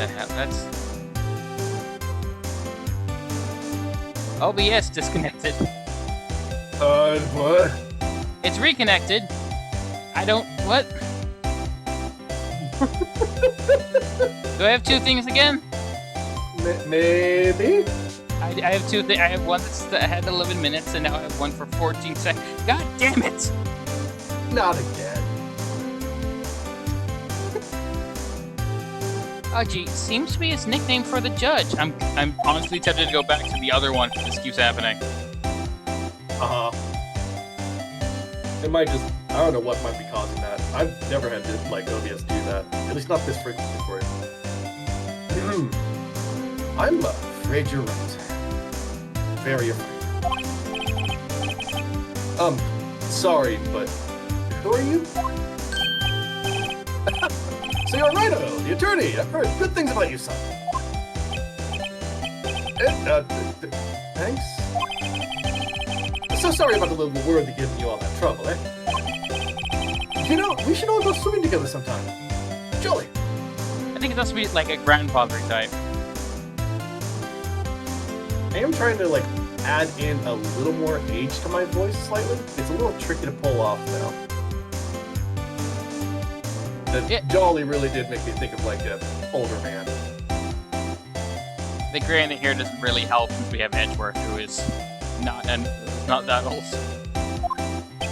the hell? That's... OBS disconnected. What? It's reconnected. I don't... What? Do I have two things again? Maybe? I have two. I have one that had 11 minutes, and now I have one for 14 seconds. God damn it! Not again. Oh, gee, seems to be his nickname for the judge. I'm honestly tempted to go back to the other one if this keeps happening. It might just... I don't know what might be causing that. I've never had to, like, OBS do that. At least not this frequently for you. I'm afraid you're right. Very afraid. Sorry, but who are you? So you're Wright, the attorney. I've heard good things about you, son. Thanks. So sorry about the little word that giving you all that trouble, eh? You know, we should all go swimming together sometime. Jolly. I think it has to be like a grandfather type. I am trying to, like, add in a little more age to my voice slightly. It's a little tricky to pull off now. The Jolly really did make me think of, like, an older man. The gray in the hair doesn't really help since we have Edgeworth, who is not that old.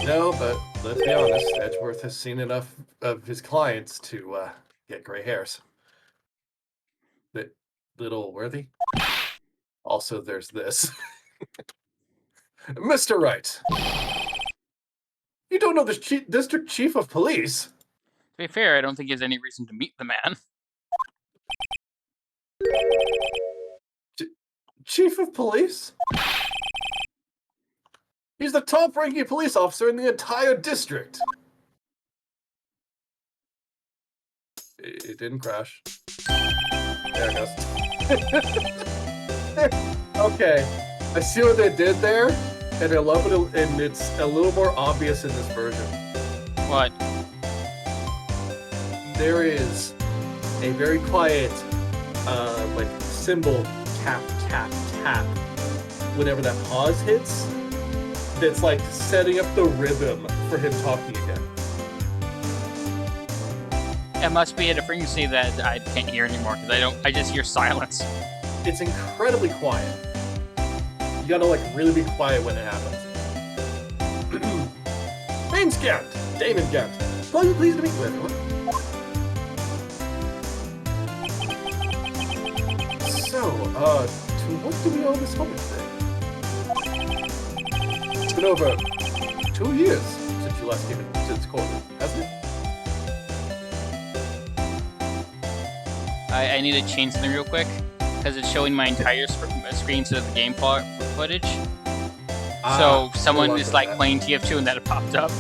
No, but let's be honest, Edgeworth has seen enough of his clients to get gray hairs. But little worthy. Also, there's this. Mr. Wright. You don't know the district chief of police? To be fair, I don't think he has any reason to meet the man. Chief of police? He's the top-ranking police officer in the entire district. It didn't crash. There it goes. Okay, I see what they did there, and I love it, and it's a little more obvious in this version. What? There is a very quiet, like, symbol tap, tap, tap, whenever that pause hits, that's, like, setting up the rhythm for him talking again. It must be at a frequency that I can't hear anymore, because I just hear silence. It's incredibly quiet. You gotta, like, really be quiet when it happens. Main Scout, Damon Gant. Pleased to meet you, everyone. So, to what do we owe this homage today? It's been over 2 years since you last came into this court, hasn't it? I need to change something real quick, because it's showing my entire screen instead of the game footage. So someone is like playing TF2 and that popped up.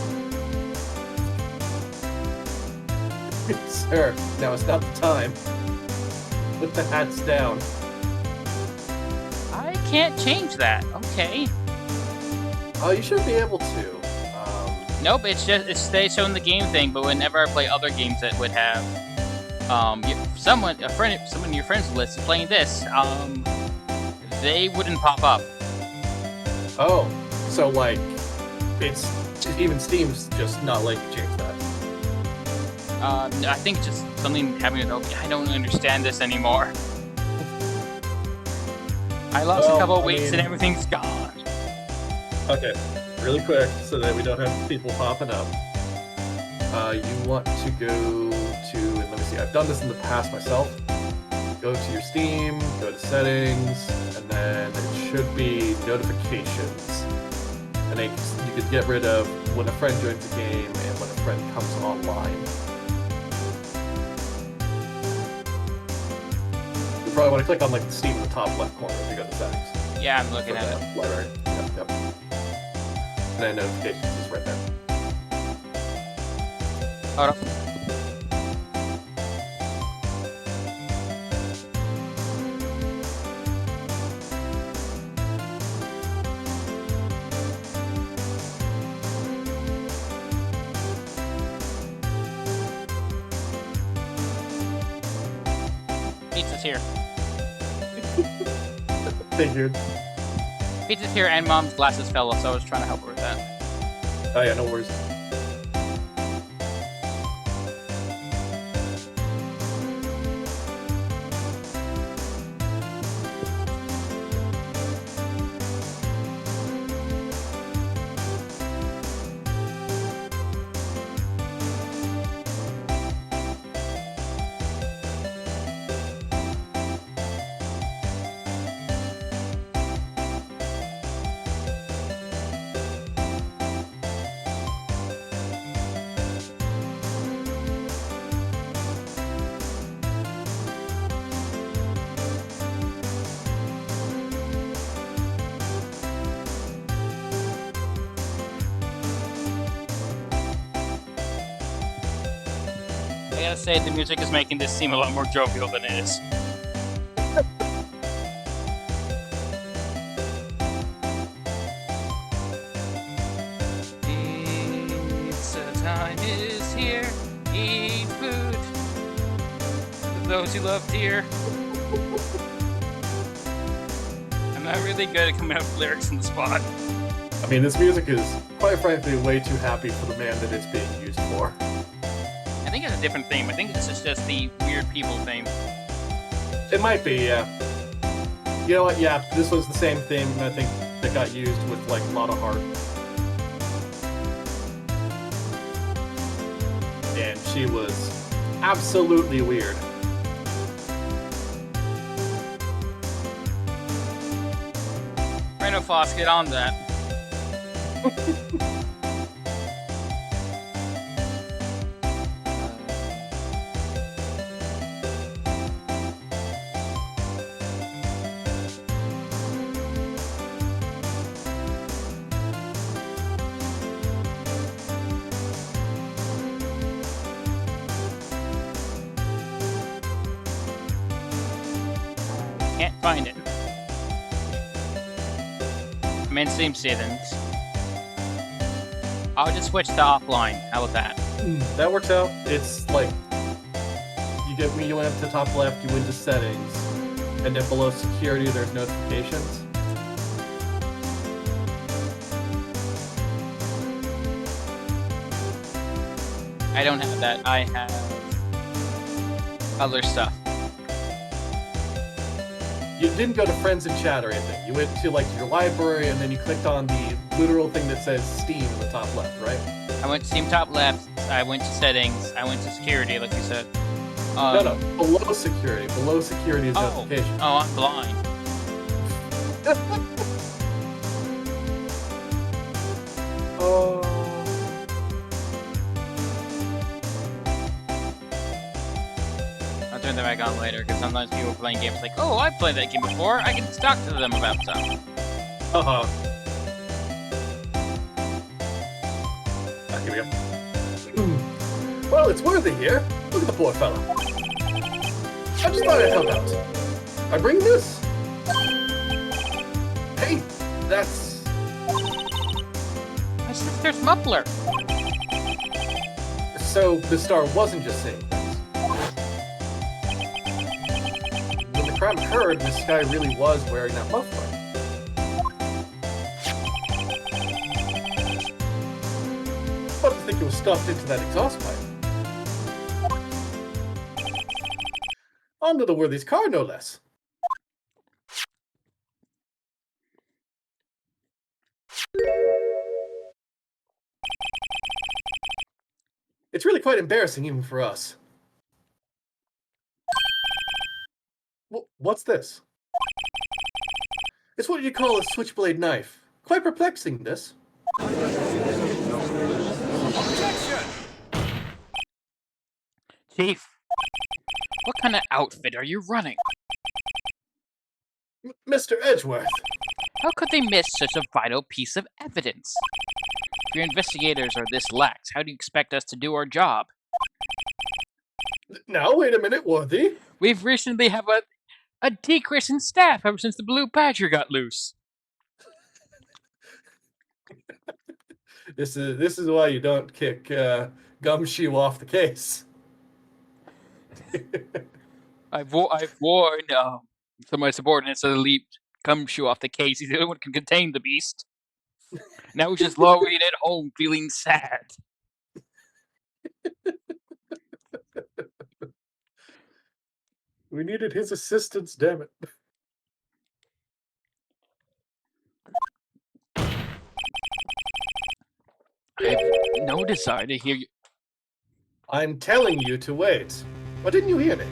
Sir, now is not the time. Put the hats down. I can't change that. Okay. Oh, you should be able to. Nope, it stays showing the game thing, but whenever I play other games that would have someone in your friends list playing this, they wouldn't pop up. Oh, so like, it's even Steam's just not letting you change that. I think it's just something happening with I don't understand this anymore. I lost a couple of weeks and everything's gone. Okay, really quick, so that we don't have people popping up. You want to go to, and let me see, I've done this in the past myself. Go to your Steam, go to settings, and then it should be notifications. And then you could get rid of when a friend joins the game and when a friend comes online. You probably want to click on like the Steam in the top left corner if you go to settings. Yeah, I'm looking at it. Library. Yep. And then notifications is right there. Hold on. Pizza's here. Figured. Pizza's here, and Mom's glasses fell off, so I was trying to help her with that. Oh yeah, no worries. I gotta say, the music is making this seem a lot more jovial than it is. Pizza time is here. Eat food. For those who love deer. I'm not really good at coming up with lyrics on the spot. I mean, this music is, quite frankly, way too happy for the man that it's being used for. I think it's a different theme. I think this is just the weird people theme. It might be, yeah. You know what? Yeah, this was the same theme, I think, that got used with, like, a lot of heart. And she was absolutely weird. Rhino Foss, get on that. Can't find it. I'm in Steam Seasons. I'll just switch to offline. How about that? That works out. It's like, you went up to the top left, you went to settings, and then below security there's notifications. I don't have that. I have other stuff. You didn't go to friends and chat or anything. You went to like your library and then you clicked on the literal thing that says Steam in the top left, right? I went to Steam top left. I went to settings. I went to security, like you said. No, below security. Below security is notification. Oh, I'm blind. Oh. I'll turn that back on later, because sometimes people are playing games like, oh, I've played that game before. I can talk to them about stuff. Uh-huh. Here we go. Well, it's worthy here. Look at the poor fella. I just thought I'd help out. I bring this. Hey, that's... My sister's muffler. So, the star wasn't just saying things. When the crime occurred, Miss Sky really was wearing that muffler. But I think it was stuffed into that exhaust pipe. Onto the worthy's car, no less. It's really quite embarrassing, even for us. What's this? It's what you call a switchblade knife. Quite perplexing, this. Chief, what kind of outfit are you running? Mr. Edgeworth. How could they miss such a vital piece of evidence? If your investigators are this lax, how do you expect us to do our job? Now, wait a minute, Worthy. We've recently had a decrease in staff ever since the Blue Badger got loose. This is why you don't kick Gumshoe off the case. I've warned some of my subordinates to leave Gumshoe off the case. He's the only one who can contain the beast. Now he's just lowering it at home, feeling sad. We needed his assistance, damn it. I have no desire to hear you. I'm telling you to wait. Why didn't you hear me?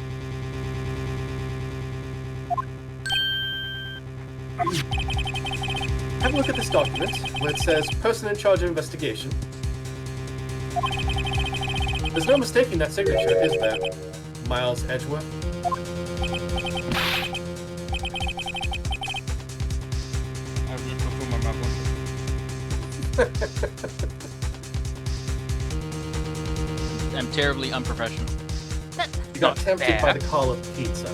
Have a look at this document where it says person in charge of investigation. There's no mistaking that signature, is there? Miles Edgeworth. I was just put my mouth on. I'm terribly unprofessional. You got tempted by the call of pizza.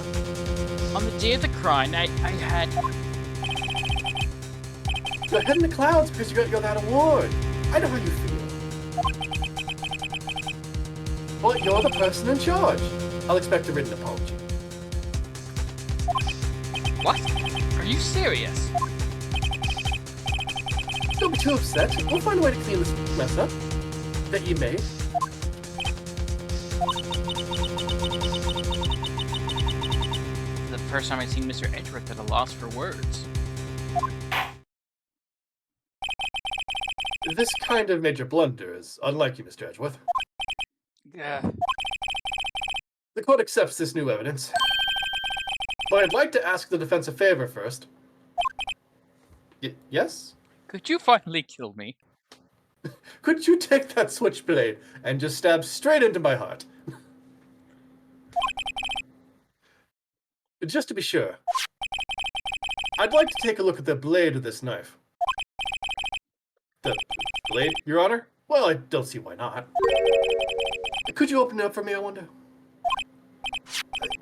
On the day of the crime, I had... You're head in the clouds because you got that award. I know how you feel. Well, you're the person in charge. I'll expect a written apology. What? Are you serious? Don't be too upset. We'll find a way to clean this mess up that you made. The first time I've seen Mr. Edgeworth at a loss for words. This kind of major blunder is unlike you, Mr. Edgeworth. The court accepts this new evidence. But I'd like to ask the defense a favor first. Yes? Could you finally kill me? Could you take that switchblade and just stab straight into my heart? Just to be sure. I'd like to take a look at the blade of this knife. The blade, Your Honor? Well, I don't see why not. Could you open it up for me, I wonder?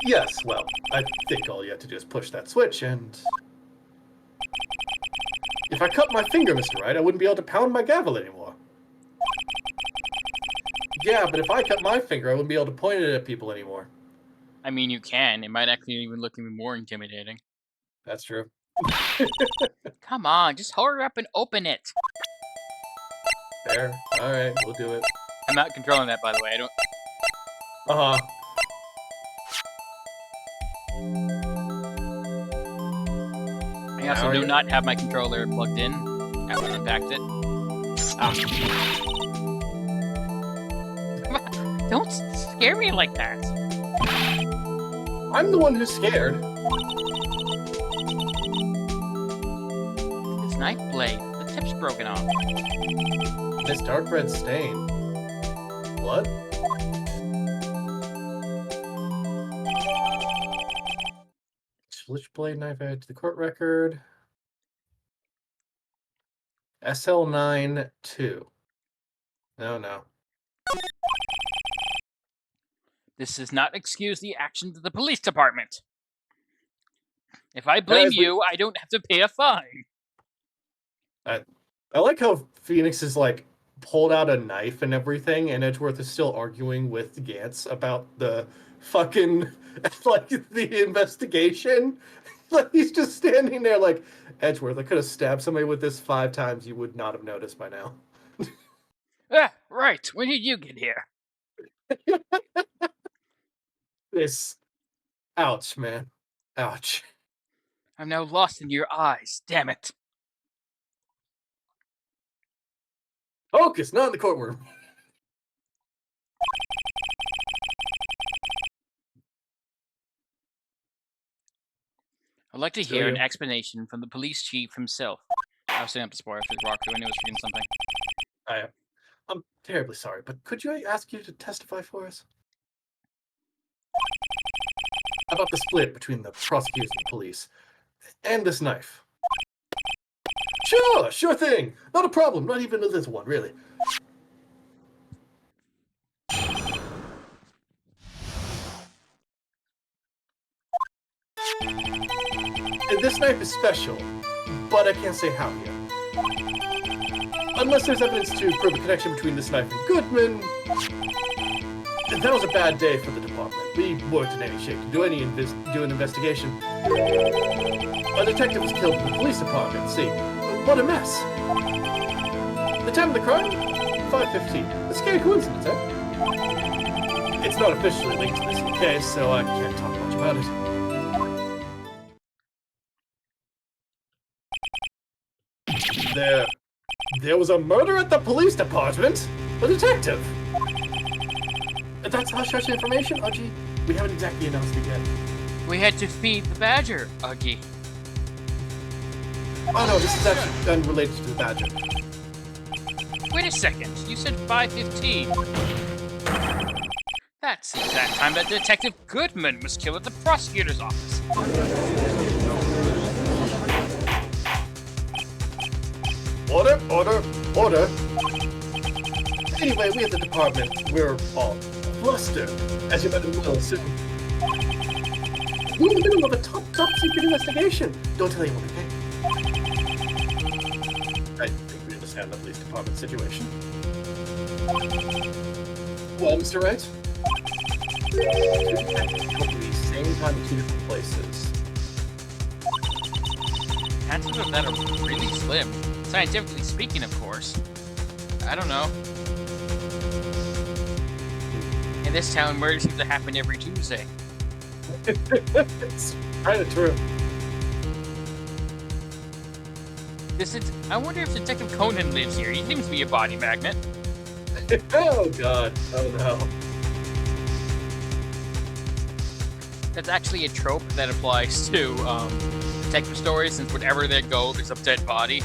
Yes, well, I think all you have to do is push that switch and... If I cut my finger, Mr. Wright, I wouldn't be able to pound my gavel anymore. Yeah, but if I cut my finger, I wouldn't be able to point it at people anymore. I mean, you can. It might actually even look even more intimidating. That's true. Come on, just hurry up and open it. Fair. Alright, we'll do it. I'm not controlling that, by the way. I don't... Uh-huh. I also do not have my controller plugged in. I will impact it. Don't scare me like that. I'm the one who's scared. This knife blade. The tip's broken off. This dark red stain. Blood? Switchblade knife added to the court record. SL92. No. This does not excuse the actions of the police department. If I blame you, I don't have to pay a fine. I like how Phoenix is like pulled out a knife and everything, and Edgeworth is still arguing with Gantz about the fucking like the investigation. Like he's just standing there like, Edgeworth, I could have stabbed somebody with this 5 times. You would not have noticed by now. Right. When did you get here? This, ouch, man, ouch. I'm now lost in your eyes. Damn it. Focus, not in the courtroom. I'd like to hear an explanation from the police chief himself. I was setting up the spoiler for the rock, so I knew I was forgetting something. I'm terribly sorry, but could I ask you to testify for us? About the split between the prosecutors and the police, and this knife. Sure thing. Not a problem. Not even a little one, really. This knife is special, but I can't say how yet. Unless there's evidence to prove a connection between this knife and Goodman, That was a bad day for the department. We weren't in any shape to do an investigation. A detective was killed in the police department. See, what a mess. The time of the crime? 5:15. A scary coincidence, eh? It's not officially linked to this case, so I can't talk much about it. There was a murder at the police department? A detective? That's hush-hush information, Uggy. We haven't exactly announced it yet. We had to feed the badger, Uggy. Oh no, this is actually unrelated to the badger. Wait a second, you said 5:15. That's the exact time that Detective Goodman was killed at the prosecutor's office. Order, order, order. Anyway, we at the department, we're all flustered, as you might well assume. We're in the middle of a top secret investigation. Don't tell anyone, okay? I think we understand the police department situation. Well, Mr. Wright? Company, same time in two different places. Chances of that are really slim. Scientifically speaking, of course. I don't know. In this town, murders seem to happen every Tuesday. It's kind of true. I wonder if Detective Conan lives here. He seems to be a body magnet. Oh god. Oh no. That's actually a trope that applies to detective stories, since wherever they go, there's a dead body.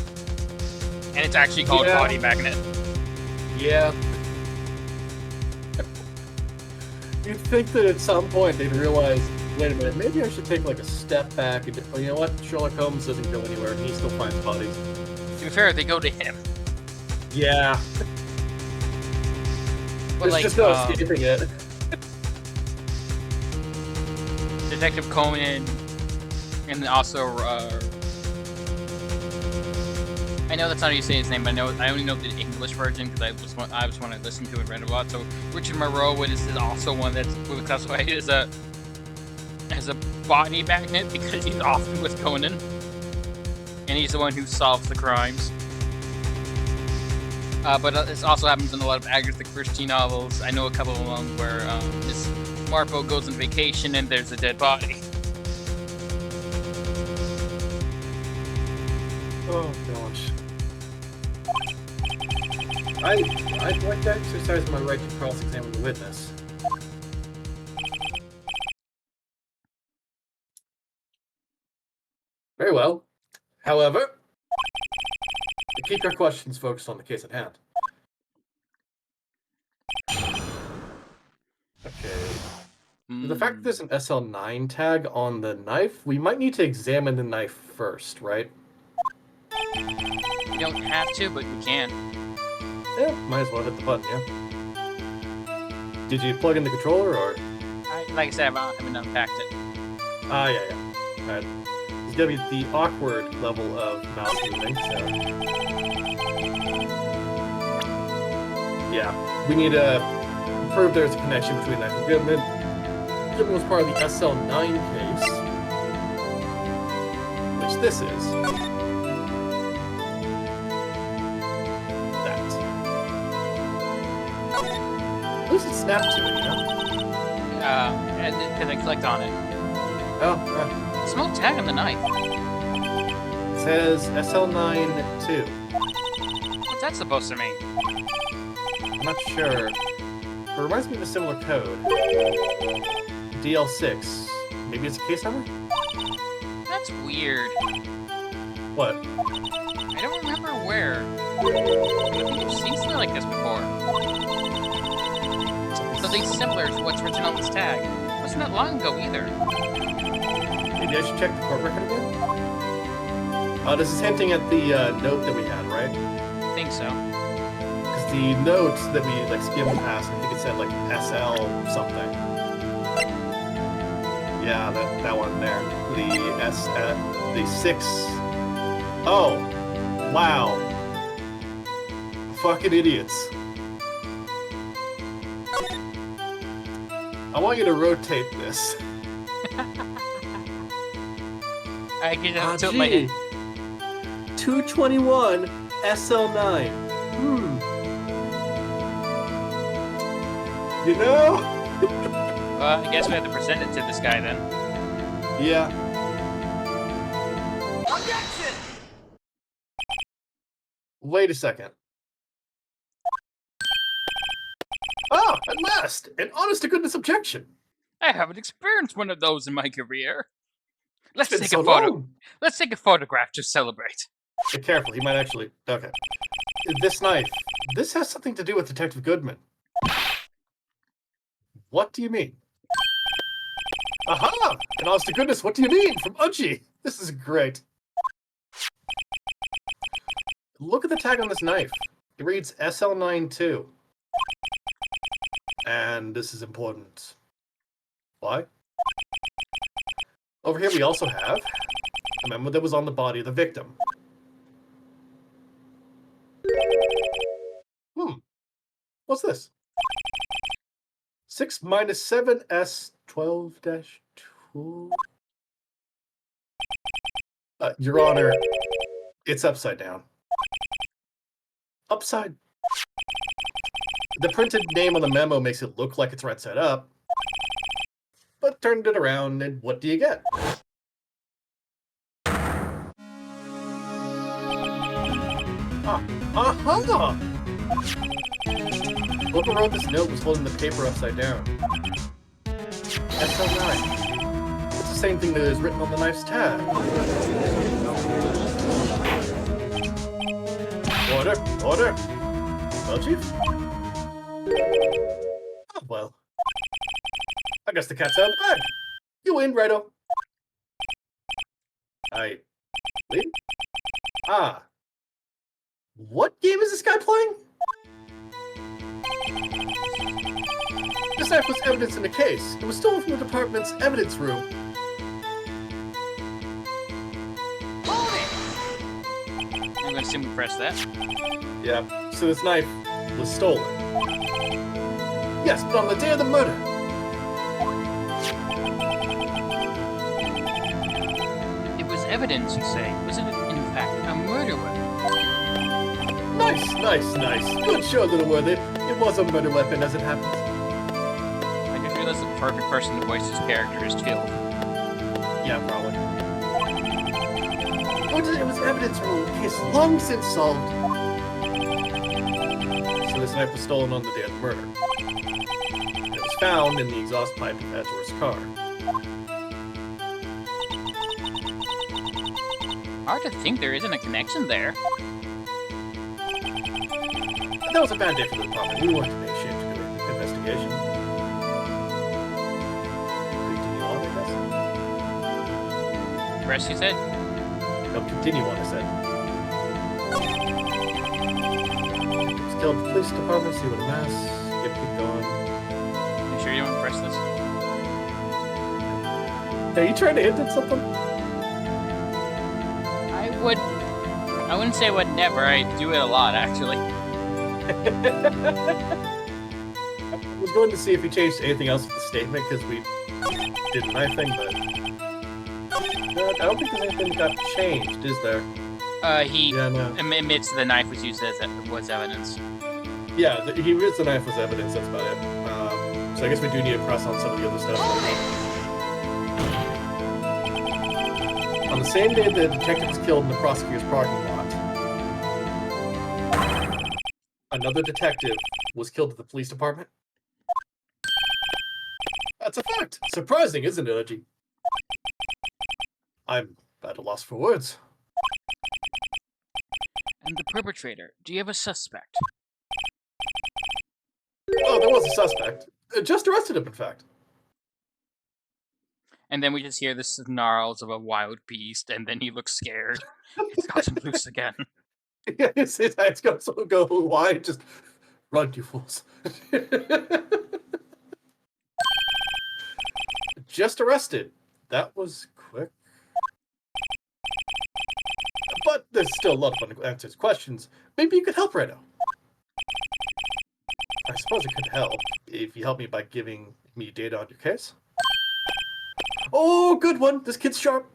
And it's actually called Body Magnet. Yeah. You'd think that at some point they'd realize, wait a minute, maybe I should take like a step back and, you know what, Sherlock Holmes doesn't go anywhere and he still finds bodies. To be fair, they go to him. Yeah. But There's just no escaping it. Detective Conan, and also, I know that's not how you say his name, but I only know the English version because I was one I listened to and read about. So Richard Moreau is also one that's classified as a body magnet because he's often with Conan, and he's the one who solves the crimes. But this also happens in a lot of Agatha Christie novels. I know a couple of them where Miss Marple goes on vacation and there's a dead body. Oh gosh. I'd like to exercise my right to cross-examine the witness. Very well. However, keep your questions focused on the case at hand. Okay. The fact that there's an SL9 tag on the knife, we might need to examine the knife first, right? You don't have to, but you can. Yeah, might as well hit the button, yeah. Did you plug in the controller, or? Like I said, I haven't unpacked it. Ah, yeah. Alright. It's gonna be the awkward level of mouse moving, so... Yeah, we need to prove there's a connection between that and Goodman. Goodman was part of the SL9 case, which this is. That. At least it snapped to it, you know? Because I clicked on it. Oh, Small tag on the knife. it says SL9-2. What's that supposed to mean? I'm not sure. It reminds me of a similar code. DL6. Maybe it's a case number? That's weird. What? I don't remember where. I think I've seen something like this before. Something similar to what's written on this tag. Wasn't that long ago either. Maybe I should check the court record again? This is hinting at the note that we had, right? I think so. Because the note that we like skimmed past, I think it said like SL something. Yeah, that one there. The 6. Oh, wow. Fucking idiots. I want you to rotate this. I can just tilt my head. 221 SL9. You know? Well, I guess we have to present it to this guy then. Yeah. Objection! Wait a second. Ah, at last! An honest-to-goodness objection. I haven't experienced one of those in my career. Let's It's been take so a photo. long. Let's take a photograph to celebrate. Be careful, he might actually... Okay. This knife. This has something to do with Detective Goodman. What do you mean? Aha! And honest to goodness, what do you mean? From Uchi! This is great. Look at the tag on this knife. It reads SL92. And this is important. Why? Over here we also have a memo that was on the body of the victim. What's this? 6 minus 7S 12-2. Your Honor, it's upside down. Upside. The printed name on the memo makes it look like it's right side up. But turned it around, and what do you get? Aha! Whoever wrote this note was holding the paper upside down. SL9. It's the same thing that is written on the knife's tag. Order! Order! Well, Chief? Oh, well. I guess the cat's out of the bag. You win, Righto. I... win? Ah. What game is this guy playing? This knife was evidence in the case. It was stolen from the department's evidence room. I'm gonna assume we press that. Yeah, so this knife was stolen. Yes, but on the day of the murder. It was evidence, you say. Was it, in fact, a murder weapon? Nice, nice, nice. Good show, little worthy. It was a murder weapon, as it happens. I just realized the perfect person to voice his character is killed. Yeah, probably. It was evidence from a case long since solved. So this knife was stolen on the day of the murder. It was found in the exhaust pipe of Edgeworth's car. Hard to think there isn't a connection there. That was a bad day for the department. We weren't to be ashamed to do an investigation. Continue on, I guess? Rest, you said? No, continue on, I said. He was killed at the police department, see what a mess. Yep, keep going. You sure you don't want to press this? Are you trying to hint at something? I wouldn't say would never. I do it a lot, actually. I was going to see if he changed anything else with the statement, because we did a knife thing, but... I don't think there's anything that got changed, is there? He Yeah, no. admits the knife was used as was evidence. Yeah, he admits the knife was evidence, that's about it. So I guess we do need to press on some of the other stuff. On the same day the detective was killed in the prosecutor's parking lot, another detective was killed at the police department. That's a fact. Surprising, isn't it, Edgy? I'm at a loss for words. And the perpetrator, do you have a suspect? Oh, there was a suspect. Just arrested him, in fact. And then we just hear the snarls of a wild beast, and then he looks scared. It's gotten loose again. Yeah, his eyes go wide, just run, you fools. Just arrested. That was quick. But there's still a lot of unanswered questions. Maybe you could help right now. I suppose it could help if you help me by giving me data on your case. Oh, good one. This kid's sharp.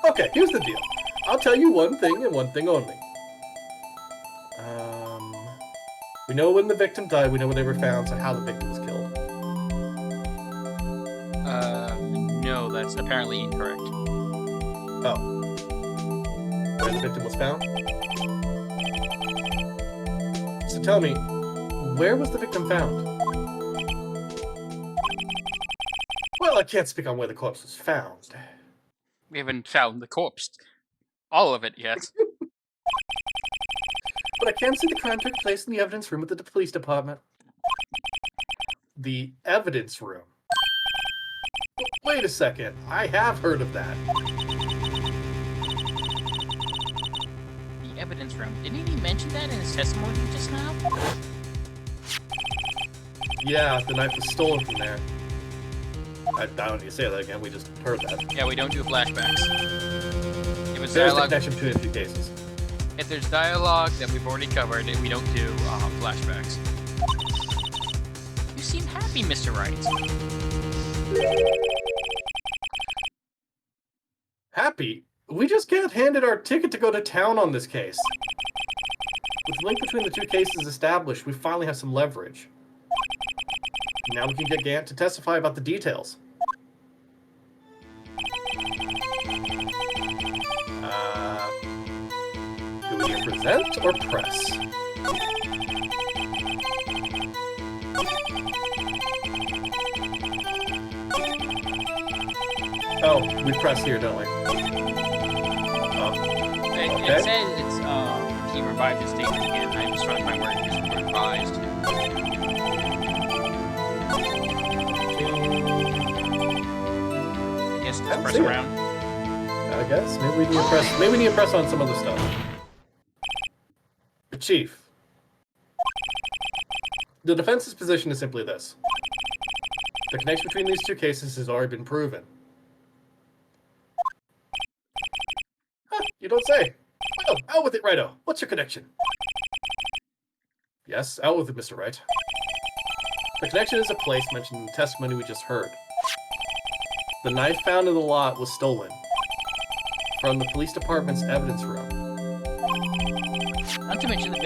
Okay, here's the deal. I'll tell you one thing and one thing only. We know when the victim died. We know when they were found. So how the victim was killed. No, that's apparently incorrect. Oh. Where the victim was found? So tell me, where was the victim found? Well, I can't speak on where the corpse was found. We haven't found the corpse. All of it yet. But I can see the crime took place in the evidence room at the police department. The evidence room? Wait a second. I have heard of that. The evidence room. Didn't he mention that in his testimony just now? Yeah, the knife was stolen from there. I don't need to say that again. We just heard that. Yeah, we don't do flashbacks. If it's There's the dialogue, connection between the two cases. if there's dialogue that we've already covered, we don't do flashbacks. You seem happy, Mr. Wright. Happy? We just got handed our ticket to go to town on this case. With the link between the two cases established, we finally have some leverage. Now we can get Gant to testify about the details. Do we present or press? Oh, we press here, don't we? It says it's he revived his statement again. I'm just trying to find where it is revised. I guess just press around. I guess maybe we need to press. Maybe we need to press on some other stuff. Chief, the defense's position is simply this: the connection between these two cases has already been proven. Huh, you don't say. Well, out with it, Righto. What's your connection? Yes, out with it, Mr. Wright. The connection is a place mentioned in the testimony we just heard. The knife found in the lot was stolen from the police department's evidence room. Not to mention the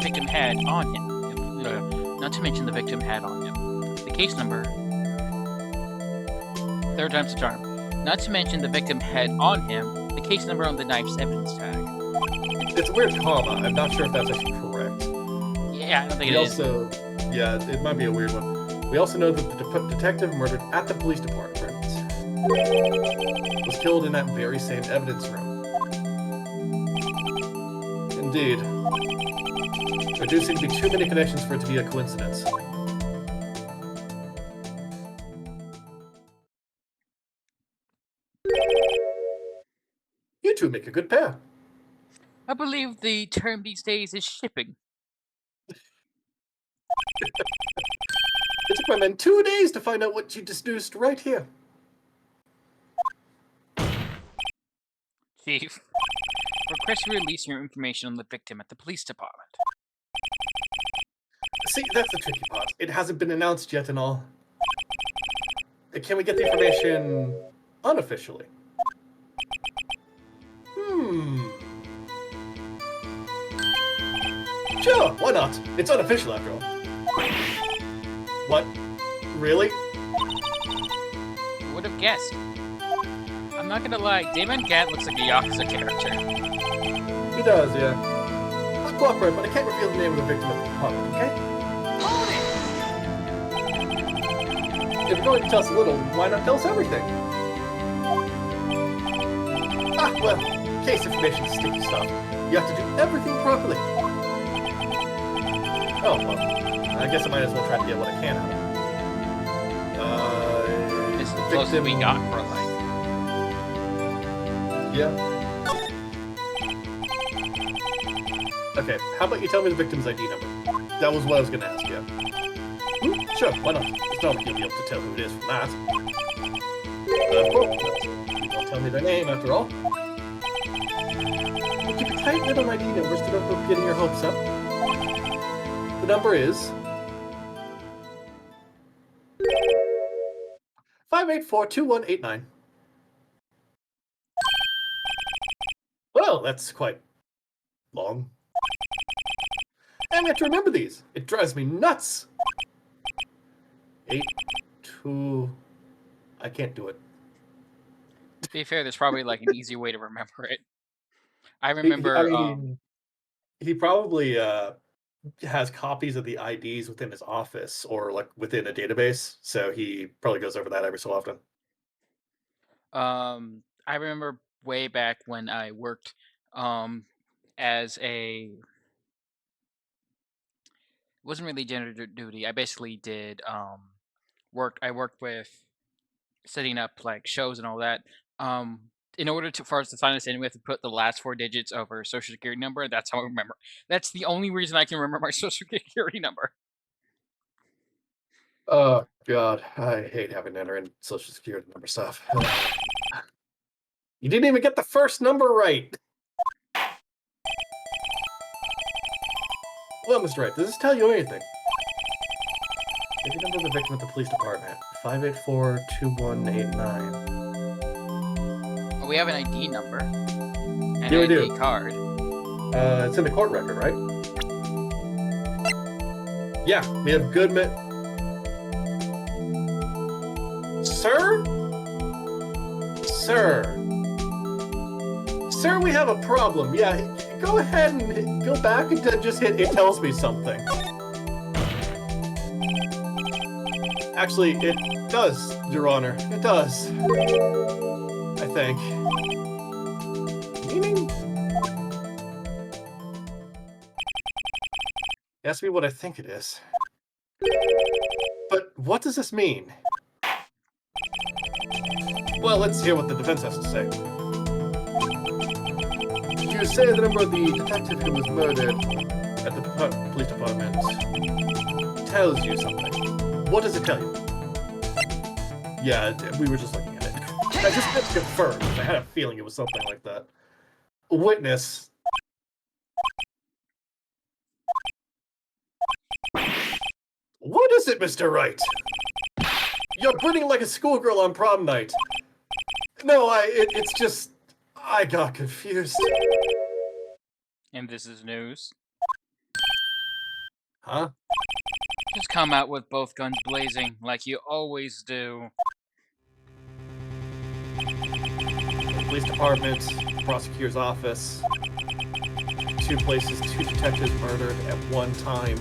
victim had on him. Not to mention the victim had on him. The case number. Third time's the charm. Not to mention the victim had on him the case number on the knife's evidence tag. It's a weird comma. I'm not sure if that's actually correct. Yeah, I don't think it is. Yeah, it might be a weird one. We also know that the detective murdered at the police department was killed in that very same evidence room. Indeed. There do seem to be too many connections for it to be a coincidence. You two make a good pair. I believe the term these days is shipping. It took my men 2 days to find out what you deduced right here. Chief, request you release your information on the victim at the police department. See, that's the tricky part. It hasn't been announced yet and all. Can we get the information unofficially? Sure, why not? It's unofficial after all. What? Really? Who would have guessed? I'm not gonna lie, Damon Gat looks like a Yakuza character. He does, yeah. I'll cooperate, but I can't reveal the name of the victim at the department, okay? If you're going to tell us a little, why not tell us everything? Ah, well, case information is sticky stuff. You have to do everything properly. Oh, well, I guess I might as well try to get what I can out of it. This is the closest we got for a life. Yeah. Okay, how about you tell me the victim's ID number? That was what I was going to ask you. Sure, why not? It's not like you'll be able to tell who it is from that. Of course. You won't tell me their name, after all. We'll keep a tight lid on ID numbers to don't go getting your hopes up. The number is 5842189. Well, that's quite long. And we have to remember these. It drives me nuts. 8, 2. I can't do it. To be fair, there's probably like an easy way to remember it. I remember. He probably has copies of the IDs within his office or like within a database, so he probably goes over that every so often. I remember way back when I worked as a wasn't really gender duty. I basically did work. I worked with setting up like shows and all that. In order to for us to sign us in, we have to put the last 4 digits of our social security number. That's how I remember. That's the only reason I can remember my social security number. Oh God, I hate having to enter in social security number stuff. You didn't even get the first number right. Well, Mr. Wright, does this tell you anything? Give the number of the victim at the police department. 584-2189. Oh, we have an ID number. An Yeah, we ID do. card. It's in the court record, right? Yeah, we have Goodman. Sir? Sir, we have a problem. Yeah, go ahead and go back and just hit it tells me something. Actually, it does, Your Honor. It does. I think. Meaning? Ask me what I think it is. But what does this mean? Well, let's hear what the defense has to say. You say the number of the detective who was murdered at the police department tells you something. What does it tell you? Yeah, we were just looking at it. I just had to confirm, because I had a feeling it was something like that. Witness. What is it, Mr. Wright? You're grinning like a schoolgirl on prom night. No, it's just... I got confused. And this is news. Huh? Just come out with both guns blazing, like you always do. Police department, prosecutor's office. 2 places, 2 detectives murdered at one time.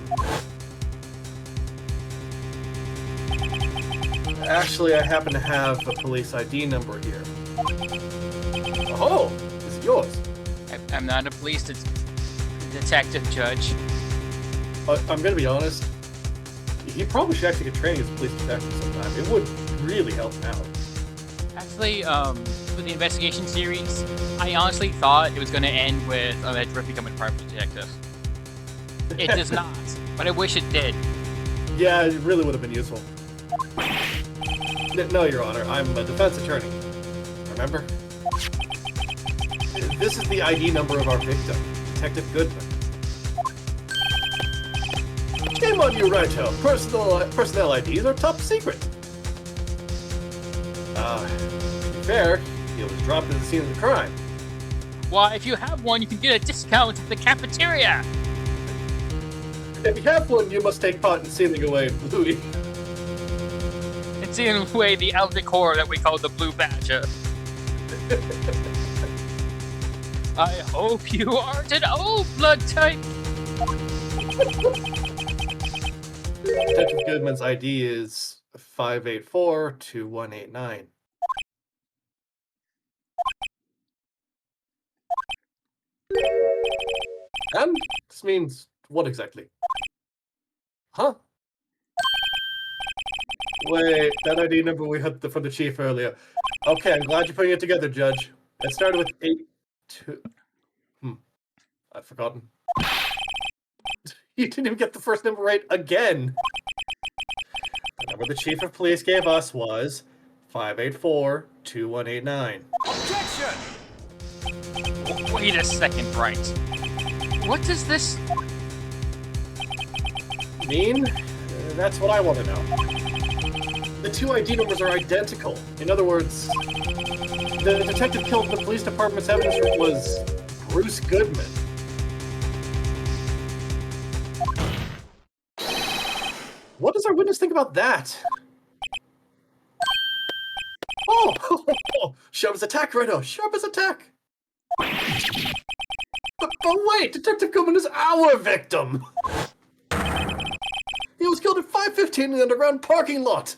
Actually, I happen to have a police ID number here. Oh, this is yours. I'm not a police detective, Judge. I'm gonna be honest. He probably should actually get training as a police detective sometime. It would really help him out. Actually, with the investigation series, I honestly thought it was going to end with Edward becoming a private detective. It does not, but I wish it did. Yeah, it really would have been useful. No, Your Honor, I'm a defense attorney. Remember? This is the ID number of our victim, Detective Goodman. Shame on you, Righto. Personnel IDs are top secret. To be fair, he was dropped at the scene of the crime. Why, if you have one, you can get a discount at the cafeteria. If you have one, you must take part in sealing away Louis. It's in a way the elder core that we call the Blue Badger. I hope you aren't an old blood type. Detective Goodman's ID is 584-2189. And this means what exactly? Huh? Wait, that ID number we had from the chief earlier. Okay, I'm glad you're putting it together, Judge. It started with 82. I've forgotten. You didn't even get the first number right again. The number the chief of police gave us was 584-2189. Objection! Wait a second, Wright. What does this... Mean? That's what I want to know. The two ID numbers are identical. In other words, the detective killed in the police department's evidence room was Bruce Goodman. What does our witness think about that? Oh! Sharp as attack, Righto! Sharp as attack! But wait! Detective Goodman is our victim! He was killed at 5:15 in the underground parking lot!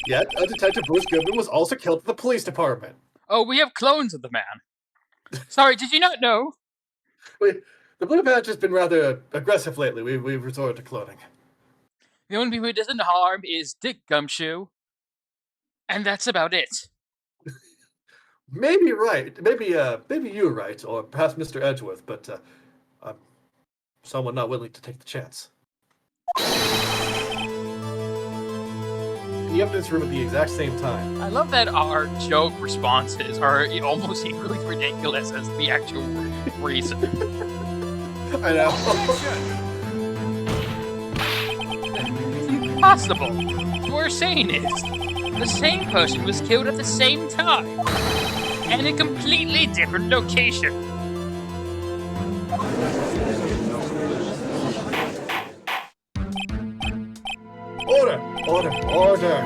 Yet, a Detective Bruce Goodman was also killed at the police department. Oh, we have clones of the man. Sorry, did you not know? The Blue Badge has been rather aggressive lately. We've resorted to cloning. The only people he doesn't harm is Dick Gumshoe. And that's about it. Maybe right. Maybe you're right, or perhaps Mr. Edgeworth, but I'm someone not willing to take the chance. In the evidence room at the exact same time. I love that our joke responses are almost equally ridiculous as the actual reason. I know. It's impossible. What we're saying is, the same person was killed at the same time, and in a completely different location. Order!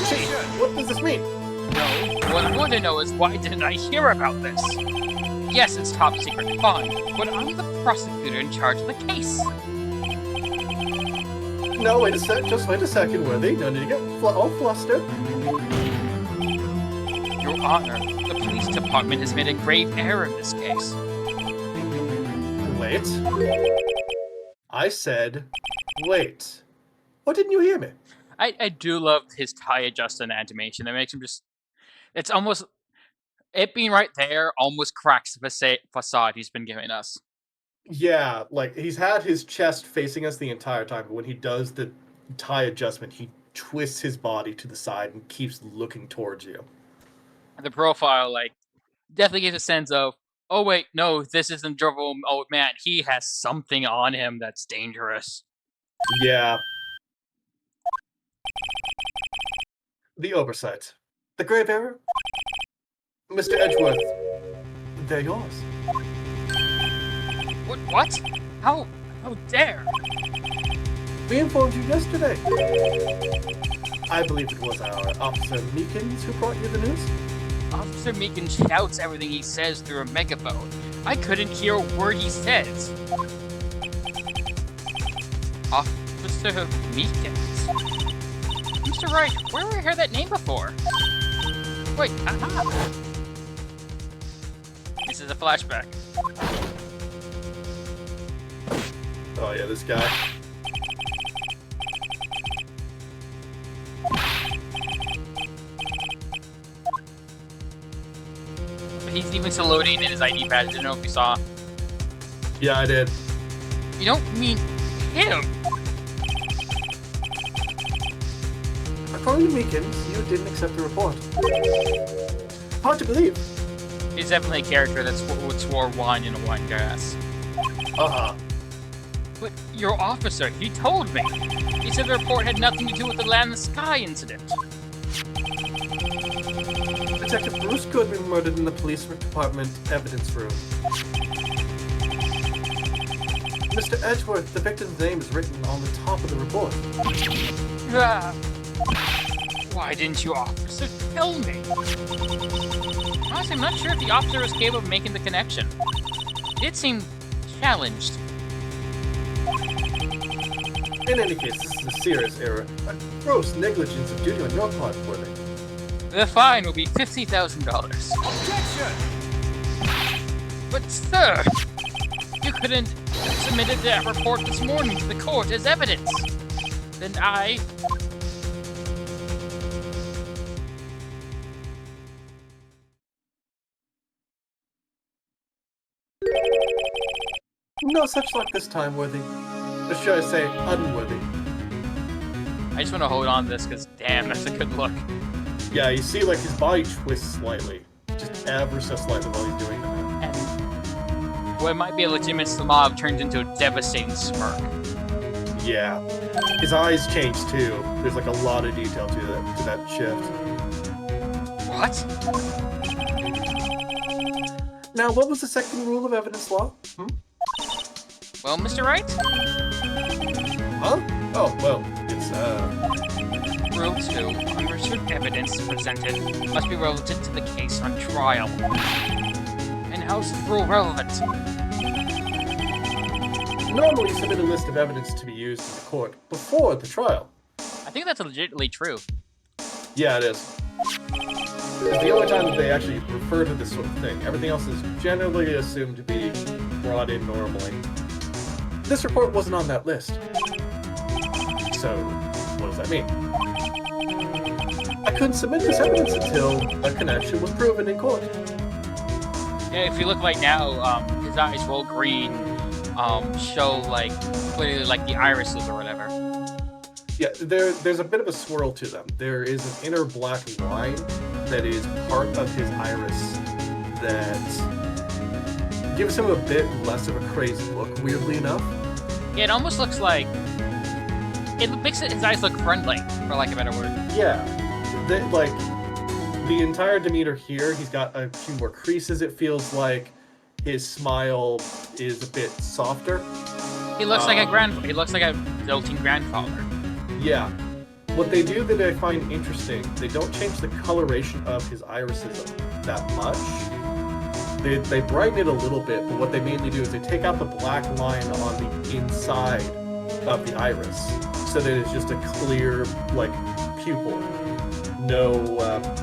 Chief, what does this mean? No, what I want to know is why didn't I hear about this? Yes, it's top secret, fine, but I'm the prosecutor in charge of the case. No, just wait a second, Worthy. No need to get all flustered. Your Honor, the police department has made a grave error in this case. Wait. I said, wait. Why didn't you hear me? I do love his tie adjusted animation. That makes him just... It's almost... It being right there almost cracks the facade he's been giving us. Yeah, like, he's had his chest facing us the entire time, but when he does the tie adjustment, he twists his body to the side and keeps looking towards you. The profile, like, definitely gives a sense of, oh wait, no, this isn't Jovo old man. He has something on him that's dangerous. Yeah. The oversight. The grave error? Mr. Edgeworth, they're yours. What? How dare? We informed you yesterday. I believe it was our Officer Meekins who brought you the news. Officer Meekins shouts everything he says through a megaphone. I couldn't hear a word he says. Officer Meekins? Mr. Wright, where have we heard that name before? Wait, aha! This is a flashback. Oh yeah, this guy. He's even still loading in his ID pad. I didn't know if you saw. Yeah, I did. You don't mean him? According to Meekins, you didn't accept the report. Hard to believe. He's definitely a character that swore wine in a wine glass. Uh-huh. But your officer, he told me. He said the report had nothing to do with the land and sky incident. Detective Bruce Goodman murdered in the police department evidence room. Mr. Edgeworth, the victim's name is written on the top of the report. Why didn't you, officer, tell me? Honestly, I'm not sure if the officer was capable of making the connection. He did seem challenged. In any case, this is a serious error. A gross negligence of duty on your part, Worthy. The fine will be $50,000. Objection! But sir, you couldn't have submitted that report this morning to the court as evidence. Then I... No such luck this time, Worthy. Or should I say, unworthy. I just want to hold on to this because, damn, that's a good look. Yeah, you see, like, his body twists slightly. Just ever so slightly while he's doing that. what might be a legitimate smile turns into a devastating smirk. Yeah. His eyes change too. There's like a lot of detail to that shift. What? Now, what was the second rule of evidence law? Well, Mr. Wright? Huh? Oh, well, it's, Rule 2. Unrestricted evidence presented must be relative to the case on trial. And how's the rule relevant? Normally submit a list of evidence to be used in the court before the trial. I think that's legitimately true. Yeah, it is. It's the only time that they actually refer to this sort of thing. Everything else is generally assumed to be brought in normally. This report wasn't on that list. So, what does that mean? I couldn't submit this evidence until a connection was proven in court. Yeah, if you look right now, his eyes roll green, show like clearly like the irises or whatever. Yeah, there's a bit of a swirl to them. There is an inner black line that is part of his iris that gives him a bit less of a crazy look, weirdly enough. Yeah, it almost looks like it makes his eyes look friendly, for lack of a better word. Yeah, the entire demeanor here, he's got a few more creases. It feels like his smile is a bit softer. He looks like he looks like a doting grandfather. Yeah. What they do that I find interesting, they don't change the coloration of his irises that much. They brighten it a little bit, but what they mainly do is they take out the black line on the inside of the iris, so that it's just a clear, like, pupil. No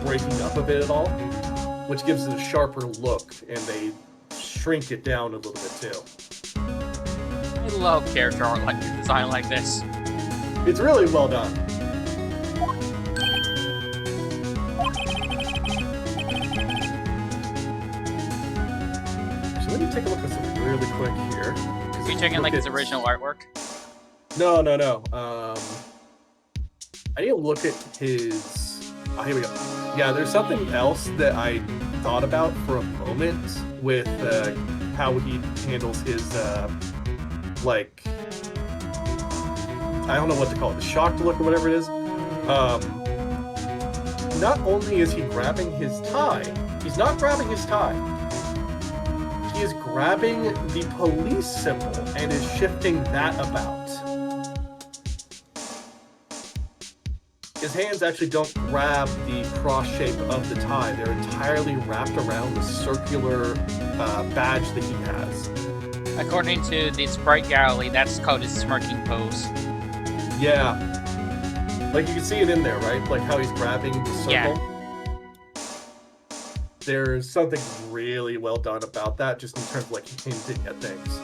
breaking up of it at all, which gives it a sharper look, and they shrink it down a little bit too. I love character art like design like this. It's really well done. So let me take a look at something really quick here. Are you checking like his original artwork? No. I need to look at his... Oh, here we go. Yeah, there's something else that I thought about for a moment with how he handles his, like... I don't know what to call it, the shocked look or whatever it is. Not only is he grabbing his tie, he's not grabbing his tie. He is grabbing the police symbol and is shifting that about. His hands actually don't grab the cross shape of the tie. They're entirely wrapped around the circular badge that he has. According to the Sprite Gallery, that's called his smirking pose. Yeah. Like, you can see it in there, right? Like, how he's grabbing the circle. Yeah. There's something really well done about that, just in terms of, like, hinting at things.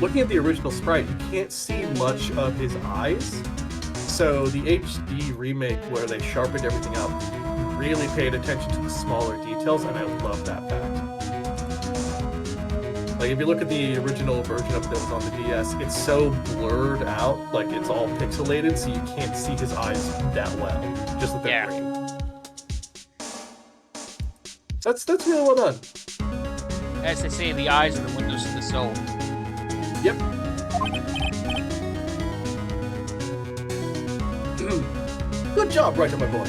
Looking at the original sprite, you can't see much of his eyes. So the HD remake, where they sharpened everything up, really paid attention to the smaller details, and I love that fact. Like, if you look at the original version of that was on the DS, it's so blurred out, like it's all pixelated, so you can't see his eyes that well, just with that green. So that's really well done. As they say, the eyes are the windows to the soul. Yep. Good job, Wright, my boy.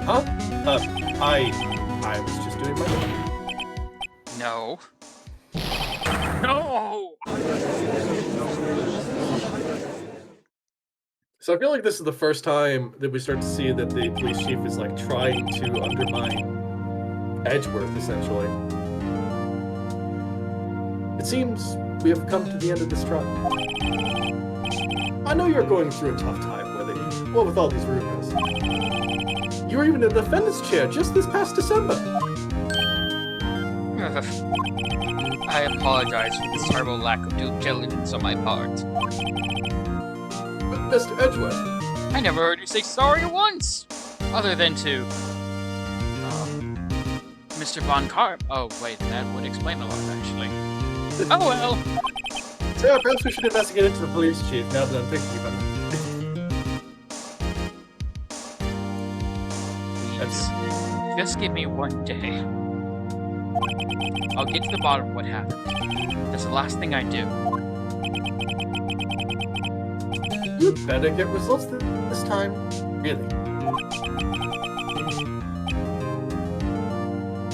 Huh? I was just doing my job. No. No! So I feel like this is the first time that we start to see that the police chief is, like, trying to undermine Edgeworth, essentially. It seems we have come to the end of this trial. I know you're going through a tough time with all these rumors. You were even in the defendant's chair just this past December. I apologize for this terrible lack of due diligence on my part. But Mr. Edgeworth... I never heard you say sorry once! Other than to... Mr. Von Karp. Oh, wait, that would explain a lot, actually. Oh well! So perhaps we should investigate into the police chief, now that I'm thinking about it. Please. Just give me one day. I'll get to the bottom of what happened. That's the last thing I do. You better get results this time. Really.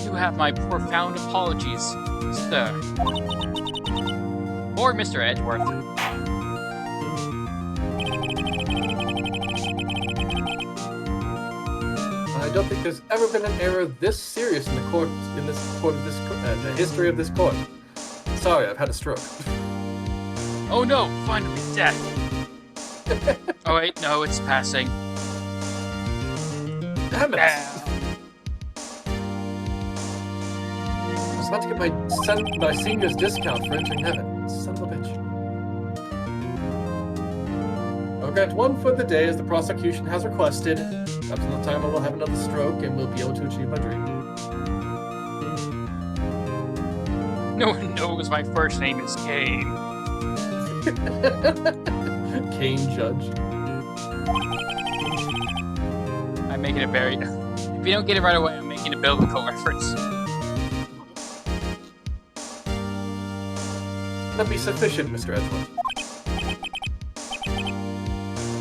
You have my profound apologies, sir. Or Mr. Edgeworth. I don't think there's ever been an error this serious in the history of this court. Sorry, I've had a stroke. Oh no, finally death. Oh wait, no, it's passing. Damn it! I was about to get my senior's discount for entering heaven. Son of a bitch. I'll grant one for the day as the prosecution has requested. Up to the time I will have another stroke and will be able to achieve my dream. No one knows my first name is Kane. Kane Judge. I'm making a very... If you don't get it right away, I'm making a biblical reference. That'd be sufficient, Mr. Edgeworth.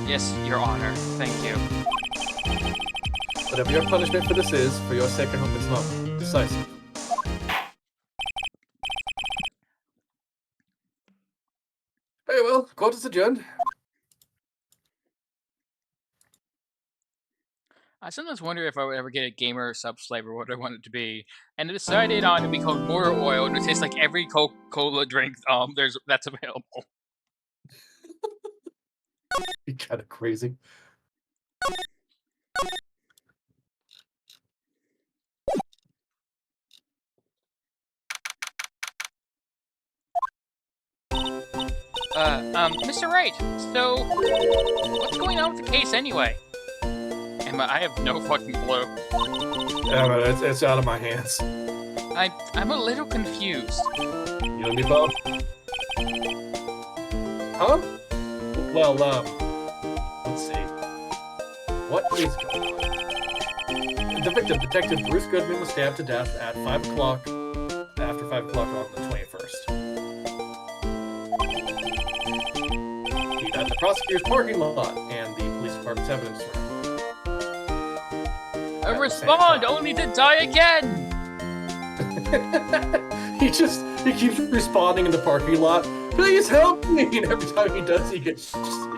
Yes, Your Honor. Thank you. Whatever your punishment for this is, for your sake I hope it's not decisive. Very well, court is adjourned. I sometimes wonder if I would ever get a gamer sub-slave or what I want it to be. And I decided on it to be called Motor Oil, and it tastes like every Coca-Cola drink that's available. You're kind of crazy. Mr. Wright, so what's going on with the case anyway? I have no fucking clue. Yeah, but it's out of my hands. I'm a little confused. You know me, Bob? Huh? Well, let's see. What is going on? The victim, Detective Bruce Goodman, was stabbed to death at 5 o'clock, after 5 o'clock on the 21st. He's at the prosecutor's parking lot and the police department's evidence room. Respond, only to die again! he keeps responding in the parking lot. Please help me! And every time he does, he gets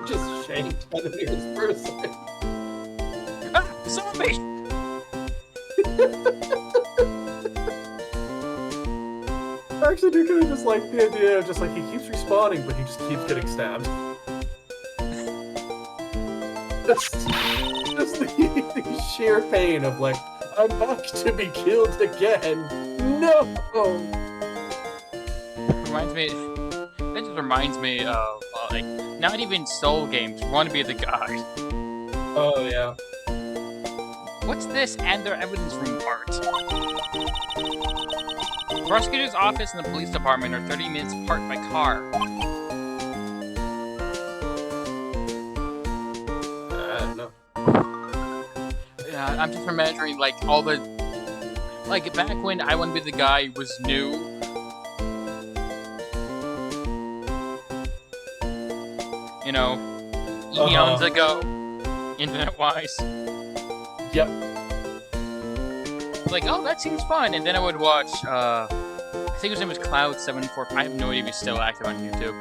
just shanked by the nearest person. Ah, zombie! I actually do kind of just like the idea of just like he keeps respawning, but he just keeps getting stabbed. Just the sheer pain of like, I'm back to be killed again. No. That just reminds me of like not even Soul games. Want to be the guy? Oh yeah. What's this and their evidence room part? The prosecutor's office and the police department are 30 minutes apart by car. No. Yeah, I'm just imagining like all the back when I Want to Be the Guy was new. You know, eons ago, internet-wise. Yep. Like, oh, that seems fun, and then I would watch. I think his name was Cloud745. I have no idea if he's still active on YouTube.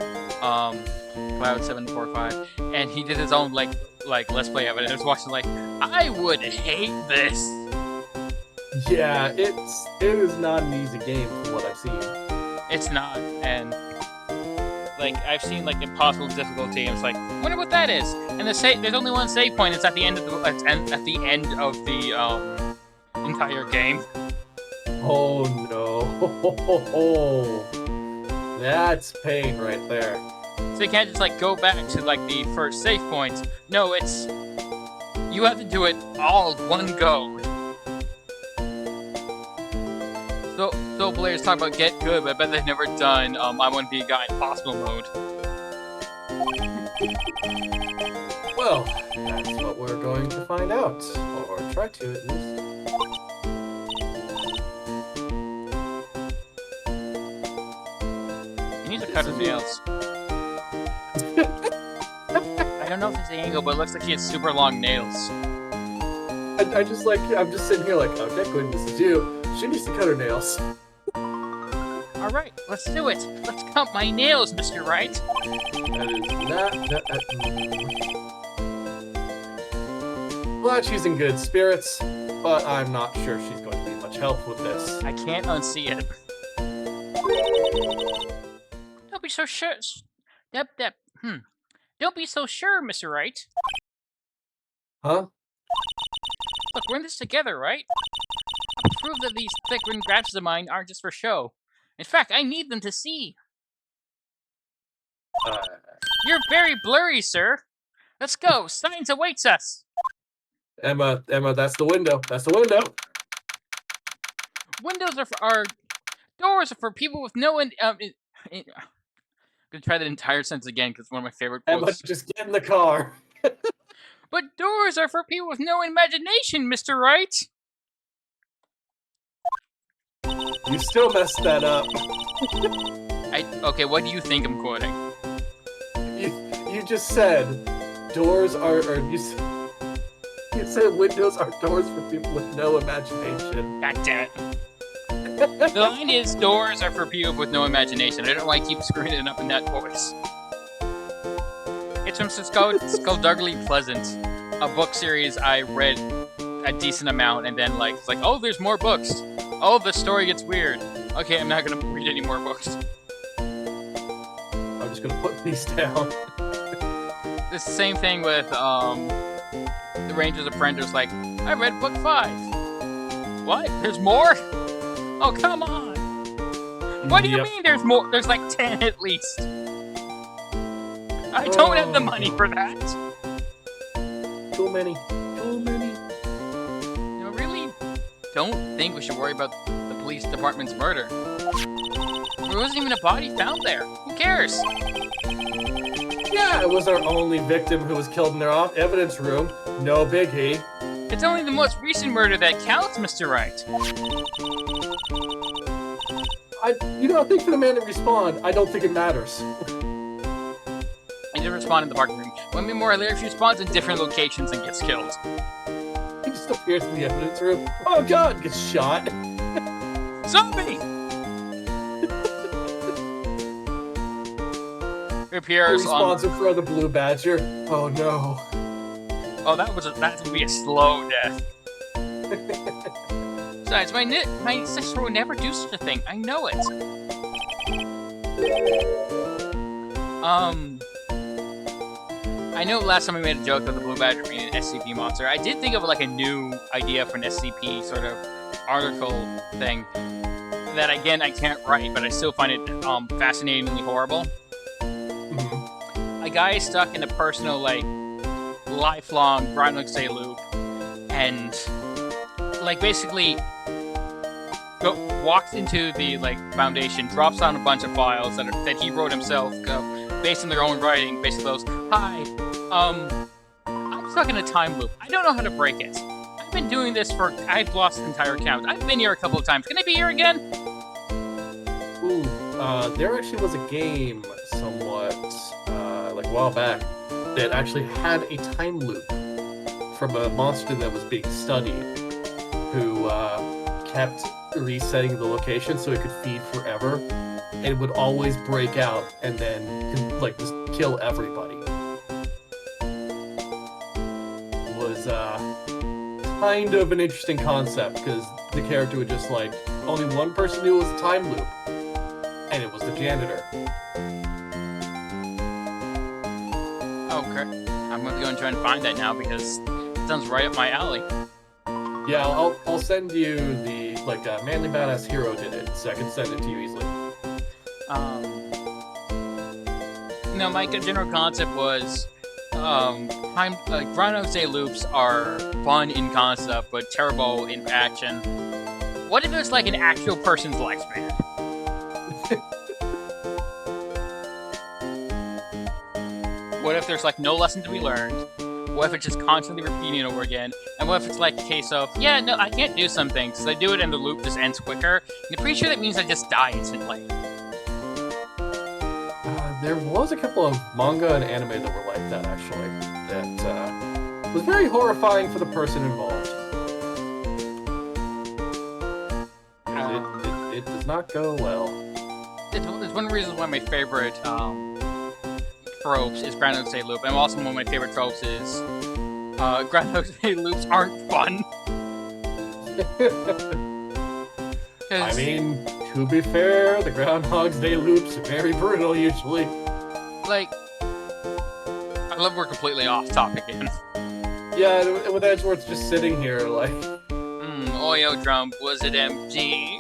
Cloud745, and he did his own like Let's Play of it. And I was watching like, I would hate this. Yeah, it is not an easy game from what I've seen. It's not, and like I've seen like impossible difficulty, and it's like, wonder what that is. And there's only one save point. It's at the end of the entire game. Oh no! That's pain right there. So you can't just like go back to like the first save points. No, you have to do it all one go. So players talk about get good, but I bet they've never done I Want to Be a Guy in possible mode. Well, that's what we're going to find out, or try to at least. cut her nails. I don't know if it's the angle, but it looks like she has super long nails. I'm just sitting here like, okay, Quinn, this is you. She needs to cut her nails. Alright, let's do it. Let's cut my nails, Mr. Wright. That is Glad she's in good spirits, but I'm not sure she's going to be much help with this. I can't unsee it. Don't be so sure. Don't be so sure, Mr. Wright. Huh? Look, we're in this together, right? I'll prove that these thick-rimmed glasses of mine aren't just for show. In fact, I need them to see. You're very blurry, sir. Let's go. Science awaits us. Emma, that's the window. That's the window. Windows are doors are for people with no... I'm gonna try that entire sentence again because it's one of my favorite quotes. Emma, just get in the car. But doors are for people with no imagination, Mr. Wright. You still messed that up. Okay, what do you think I'm quoting? You just said doors are, you said windows are doors for people with no imagination. God damn it. The line is, doors are for people with no imagination. I don't know why I keep screwing it up in that voice. It's from Skullduggery Pleasant, a book series I read a decent amount, and then it's like, oh, there's more books. Oh, the story gets weird. Okay, I'm not gonna read any more books. I'm just gonna put these down. It's the same thing with The Ranger's Apprentice. Like, I read book 5. What? There's more? Oh, come on! What do you mean there's more? There's like 10 at least. I don't have the money for that. Too many. I really don't think we should worry about the police department's murder. There wasn't even a body found there. Who cares? Yeah, it was our only victim who was killed in their evidence room. No biggie. It's only the most recent murder that counts, Mr. Wright. I think for the man to respond, I don't think it matters. He didn't respond in the parking room. Wouldn't be more hilarious if he responds in different locations and gets killed. He just appears in the evidence room. Oh god, gets shot. Zombie! He appears responds in front of the Blue Badger. Oh no. Oh, that would be a slow death. Besides, my sister would never do such a thing. I know it. I know last time we made a joke of the Blue Badger being an SCP monster. I did think of a new idea for an SCP sort of article thing that, again, I can't write, but I still find it fascinatingly horrible. A guy is stuck in a personal, lifelong Groundhog Day loop, and, basically walks into the, foundation, drops down a bunch of files that he wrote himself, based on their own writing, basically goes, hi, I'm stuck in a time loop. I don't know how to break it. I've been doing this I've lost the entire count. I've been here a couple of times. Can I be here again? Ooh, there actually was a game somewhat, a while back, that actually had a time loop from a monster that was being studied, who kept resetting the location so it could feed forever, and it would always break out and then just kill everybody. It was kind of an interesting concept, because the character would just only one person knew it was a time loop, and it was the janitor. Okay. I'm gonna go and try and find that now because it sounds right up my alley. Yeah, I'll send you the Manly Badass Hero did it, so I can send it to you easily. My general concept was Groundhog Day loops are fun in concept but terrible in action. What if it's an actual person's lifespan? What if there's no lesson to be learned? What if it's just constantly repeating over again? And what if it's a case of, yeah, no, I can't do some things, because I do it and the loop just ends quicker, and I'm pretty sure that means I just die instantly. There was a couple of manga and anime that were like that, actually. That was very horrifying for the person involved. It does not go well. It's one of the reasons why my favorite tropes is Groundhog Day loop, and also one of my favorite tropes is Groundhog Day loops aren't fun. I mean, to be fair, the Groundhog's Day loops are very brutal usually. Like, I love we're completely off topic again. Yeah, and with Edgeworth just sitting here like, oil drum, was it empty?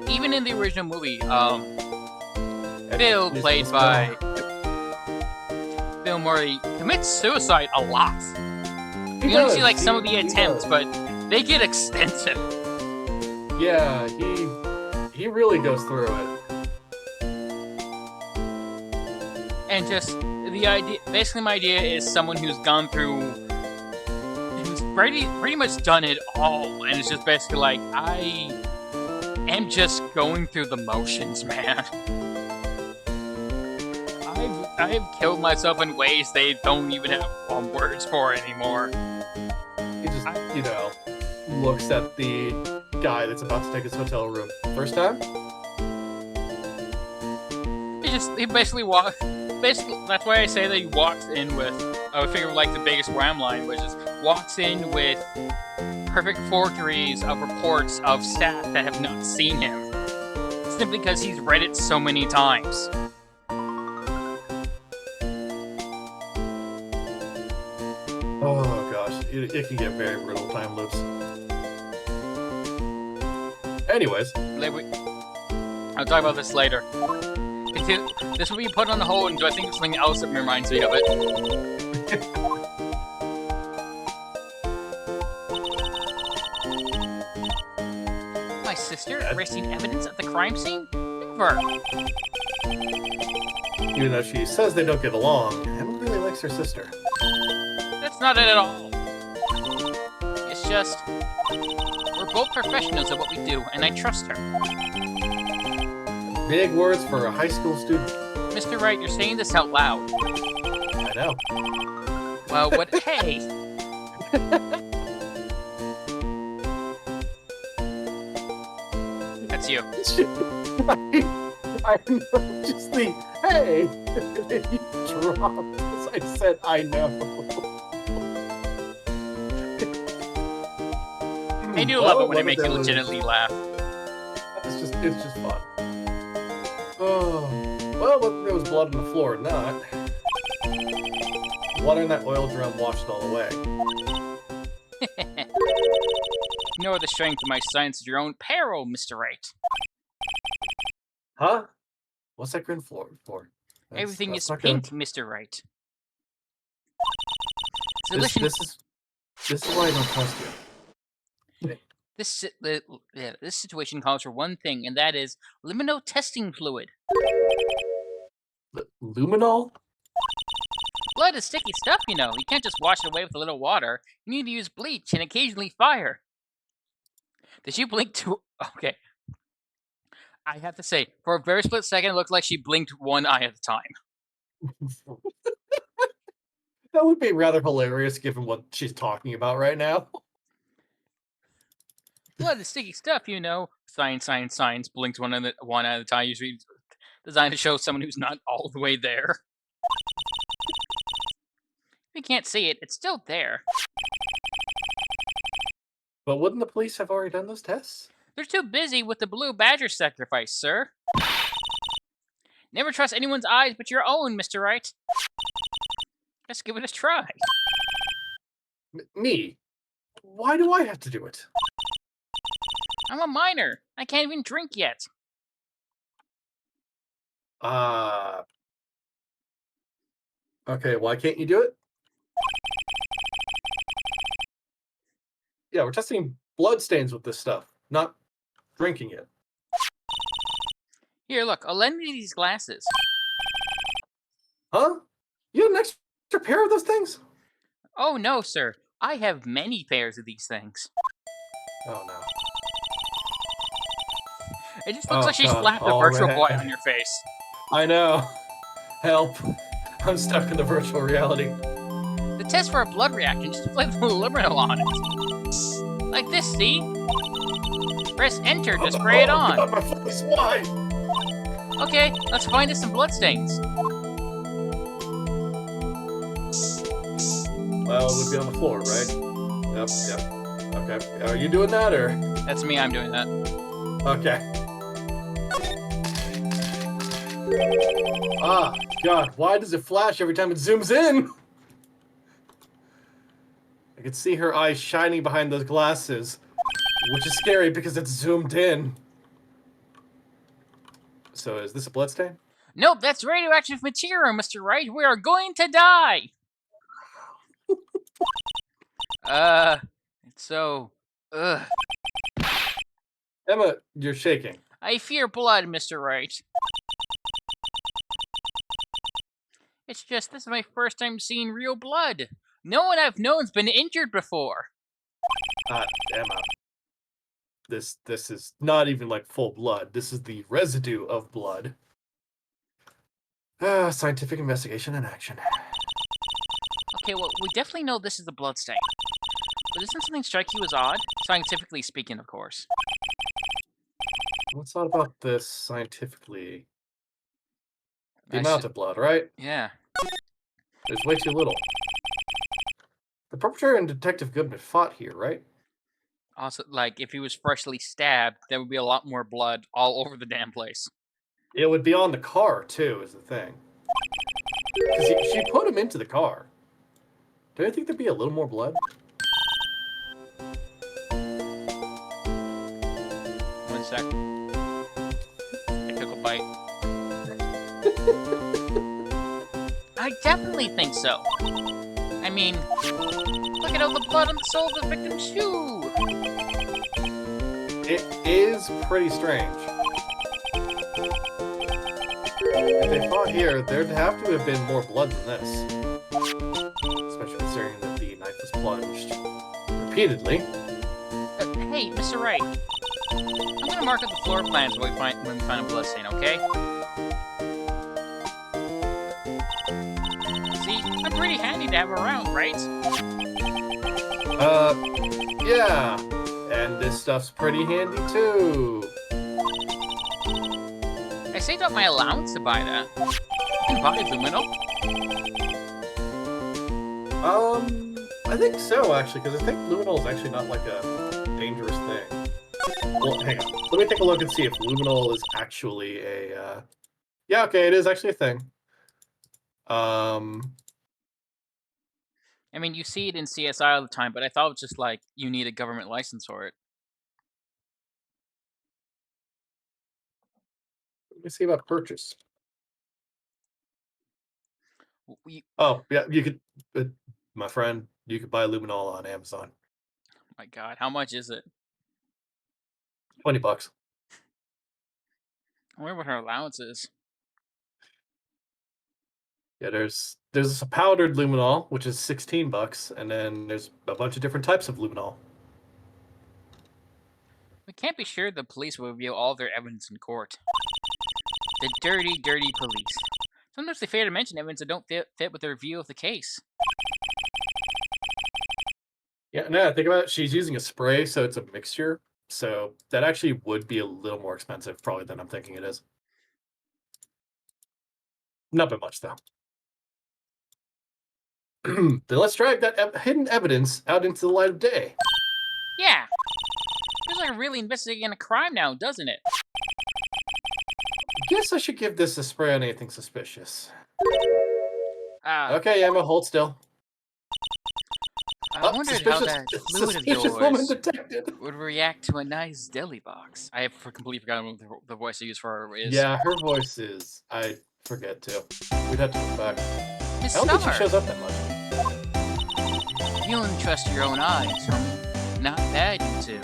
Even in the original movie, Bill, played by Bill Murray, commits suicide a lot. You only see like some of the attempts, but they get extensive. Yeah, he really goes through it. And just the idea, basically my idea is someone who's gone through, who's pretty much done it all, and it's just basically like, I am just going through the motions, man. I've killed myself in ways they don't even have words for anymore. He just, looks at the guy that's about to take his hotel room. First time? He basically walks. Basically, that's why I say that he walks in with, I figure like the biggest Wham line, which is walks in with perfect forgeries of reports of staff that have not seen him, simply because he's read it so many times. Oh gosh, it can get very brutal time loops. Anyways, I'll talk about this later. This will be put on hold until I think of something else that reminds me of it. My sister erasing evidence at the crime scene? Never. Even though she says they don't get along, Emma really likes her sister. That's not it at all. It's just, we're both professionals at what we do, and I trust her. Big words for a high school student. Mr. Wright, you're saying this out loud. I know. Well, what? Hey! That's you. I know, just the, hey! And then you dropped as I said, I know. I do love it when it makes you legitimately laugh. It's just fun. Oh, well, there was blood on the floor, not. Water in that oil drum washed all away. You know the strength of my science at your own peril, Mr. Wright. Huh? What's that grin for? Everything is pink, Mr. Wright. This is why I don't trust you. This situation calls for one thing, and that is liminal testing fluid. Luminol? Blood is sticky stuff, you know. You can't just wash it away with a little water. You need to use bleach and occasionally fire. Did she blink too? Okay. I have to say, for a very split second, it looked like she blinked one eye at a time. That would be rather hilarious given what she's talking about right now. Blood is sticky stuff, you know. Science, blinks one at a time, usually designed to show someone who's not all the way there. If you can't see it, it's still there. But wouldn't the police have already done those tests? They're too busy with the blue badger sacrifice, sir. Never trust anyone's eyes but your own, Mr. Wright. Just give it a try. Me? Why do I have to do it? I'm a minor. I can't even drink yet. Okay, why can't you do it? Yeah, we're testing blood stains with this stuff, not drinking it. Here, look, I'll lend you these glasses. Huh? You have an extra pair of those things? Oh, no, sir. I have many pairs of these things. Oh, no. It just looks like she God. slapped a Oh, virtual man. boy on your face. I know. Help. I'm stuck in the virtual reality. The test for a blood reaction, just play the luminol on it. Like this, see? Press enter to spray it on. God, my face, why? Okay, let's find us some bloodstains. Well, it would be on the floor, right? Yep. Okay. Are you doing that, or? That's me, I'm doing that. Okay. Ah, God, why does it flash every time it zooms in? I can see her eyes shining behind those glasses, which is scary because it's zoomed in. So is this a bloodstain? Nope, that's radioactive material, Mr. Wright. We are going to die. So, Emma, you're shaking. I fear blood, Mr. Wright. It's just, this is my first time seeing real blood. No one I've known's been injured before. Emma. This is not even like full blood. This is the residue of blood. Scientific investigation in action. Okay, well, we definitely know this is a bloodstain. But doesn't something strike you as odd? Scientifically speaking, of course. What's odd about this scientifically? The I amount should- of blood, right? Yeah. There's way too little. The perpetrator and Detective Goodman fought here, right? Also, like, if he was freshly stabbed, there would be a lot more blood all over the damn place. It would be on the car, too, is the thing. Because she put him into the car. Don't you think there'd be a little more blood? One sec. I took a bite. I definitely think so. I mean, look at all the blood on the sole of the victim's shoe. It is pretty strange. If they fought here, there'd have to have been more blood than this. Especially considering that the knife was plunged repeatedly. Hey, Mr. Wright. I'm gonna mark up the floor plans when we find a bloodstain, okay? See, I'm pretty handy to have around, right? Yeah. And this stuff's pretty handy too. I saved up my allowance to buy that. You can buy luminol. I think so, actually, because I think luminol is actually not like a dangerous thing. Well, hang on. Let me take a look and see if luminol is actually a, Yeah, okay, it is actually a thing. I mean, you see it in CSI all the time, but I thought it was just like, you need a government license for it. Let me see about purchase. Oh yeah, you could, my friend, you could buy luminol on Amazon. my god, how much is it? $20. I wonder what her allowance is. Yeah, there's a powdered luminol, which is $16, and then there's a bunch of different types of luminol. We can't be sure the police will reveal all their evidence in court. The dirty, dirty police. Sometimes they fail to mention evidence that don't fit with their view of the case. Yeah, no, think about it. She's using a spray, so it's a mixture. So that actually would be a little more expensive, probably, than I'm thinking it is. Not by much, though. Then let's drag that hidden evidence out into the light of day. Yeah. Feels like we're really investigating a crime now, doesn't it? Guess I should give this a spray on anything suspicious. Okay. Okay, Emma, hold still. I wondered how that fluid of Suspicious woman yours detected. would react to a nice deli box. I have completely forgotten what the voice I use for her is. Yeah, her voice is. I forget too. We'd have to look back. Miss I don't think Star, she shows up that much. you only trust your own eyes, homie. Not bad, you two.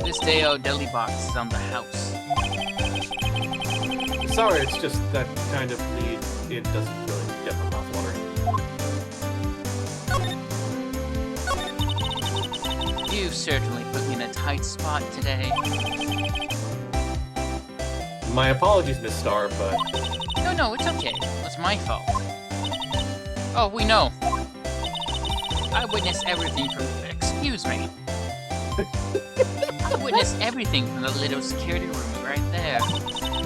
This day-o deli box is on the house. Sorry, it's just that kind of lead. It doesn't really get my mouth watering. You certainly put me in a tight spot today. My apologies, Miss Star, but No, it's okay. It's my fault. Oh, we know. I witnessed everything from... Excuse me. I witnessed everything from the little security room right there.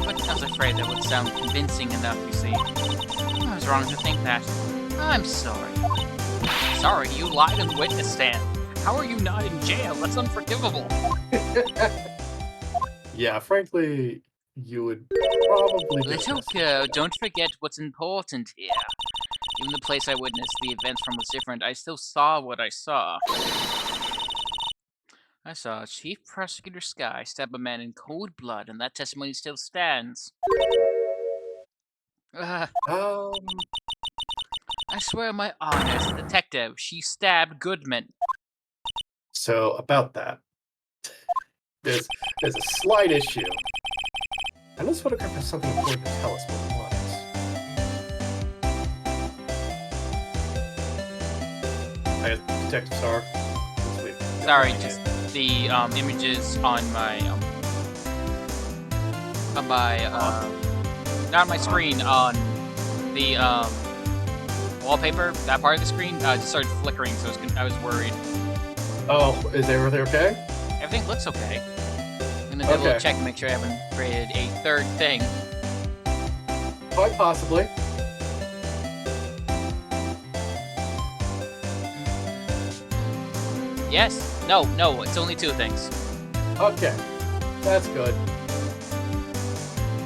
But I was afraid that would sound convincing enough, you see. I was wrong to think that. I'm sorry. Sorry, you lied on the witness stand. How are you not in jail? That's unforgivable. yeah, frankly, you would probably get Little arrested. girl, don't forget what's important here. Even the place I witnessed the events from was different, I still saw what I saw. I saw Chief Prosecutor Sky stab a man in cold blood, and that testimony still stands. I swear my honor as a detective, she stabbed Goodman. So about that, there's a slight issue. And this photograph has something important to tell us, but what? I guess Detective Star. Since we've got Sorry, that just idea. the images on my not on my screen, on the wallpaper, that part of the screen just started flickering, so I was worried. Oh, is everything okay? Everything looks okay. I'm gonna do a little check to make sure I haven't created a third thing. Quite possibly. Yes. No, it's only two things. Okay, that's good.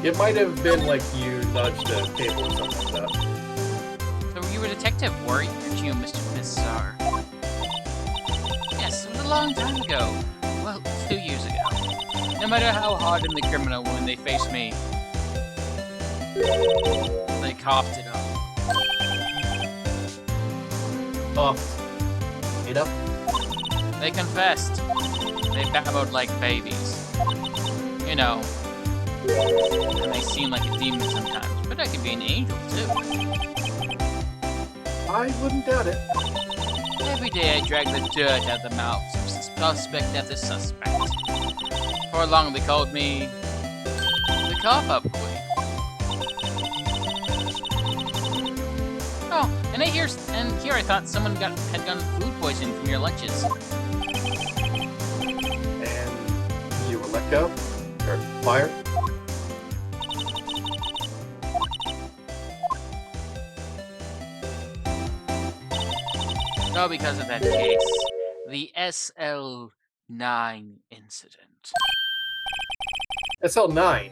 It might have been like you nudged a table or something like that. So you were a detective, weren't you, Mr. Missar? Yes, it was a long time ago. Well, 2 years ago. No matter how hard I'm the criminal, when they face me, they coughed it up. Oh, you know? They confessed. They babbled like babies. You know. And they seem like a demon sometimes, but I could be an angel too. I wouldn't doubt it. Every day I drag the dirt out of the mouths of suspect after suspect. For long they called me the cough-up queen. Oh, and here I thought someone had gotten food poisoning from your lunches. And you were let go? Or fired? Oh, because of that case. The SL9 incident. SL9?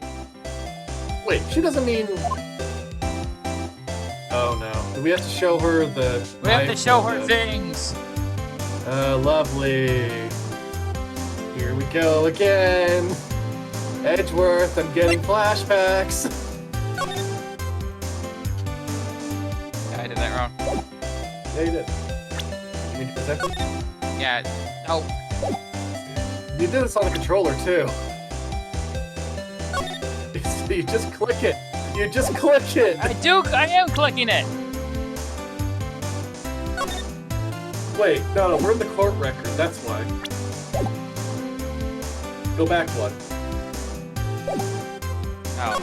Wait, she doesn't mean... Oh no. Do we have to show her the... We have to knife show and her the- things! Lovely. Here we go again. Edgeworth, I'm getting flashbacks. I did that wrong. Yeah, you did. You mean to present it? Yeah, no. You did this on the controller, too. You just click it. You just click it. I am clicking it! Wait, no, we're in the court record. That's why. Go back one. Oh.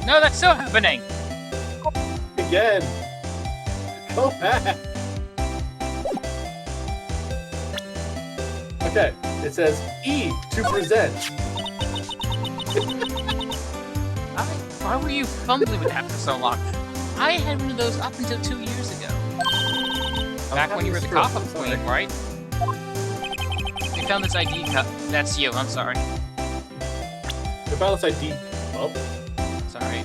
No, that's still happening! Again. Go back. Okay, it says E to present. Why were you fumbling with that for so long? I had one of those up until 2 years ago. Back when you were the cough-up queen, right? We found this ID cup. That's you, I'm sorry. We found this ID. Well, Sorry.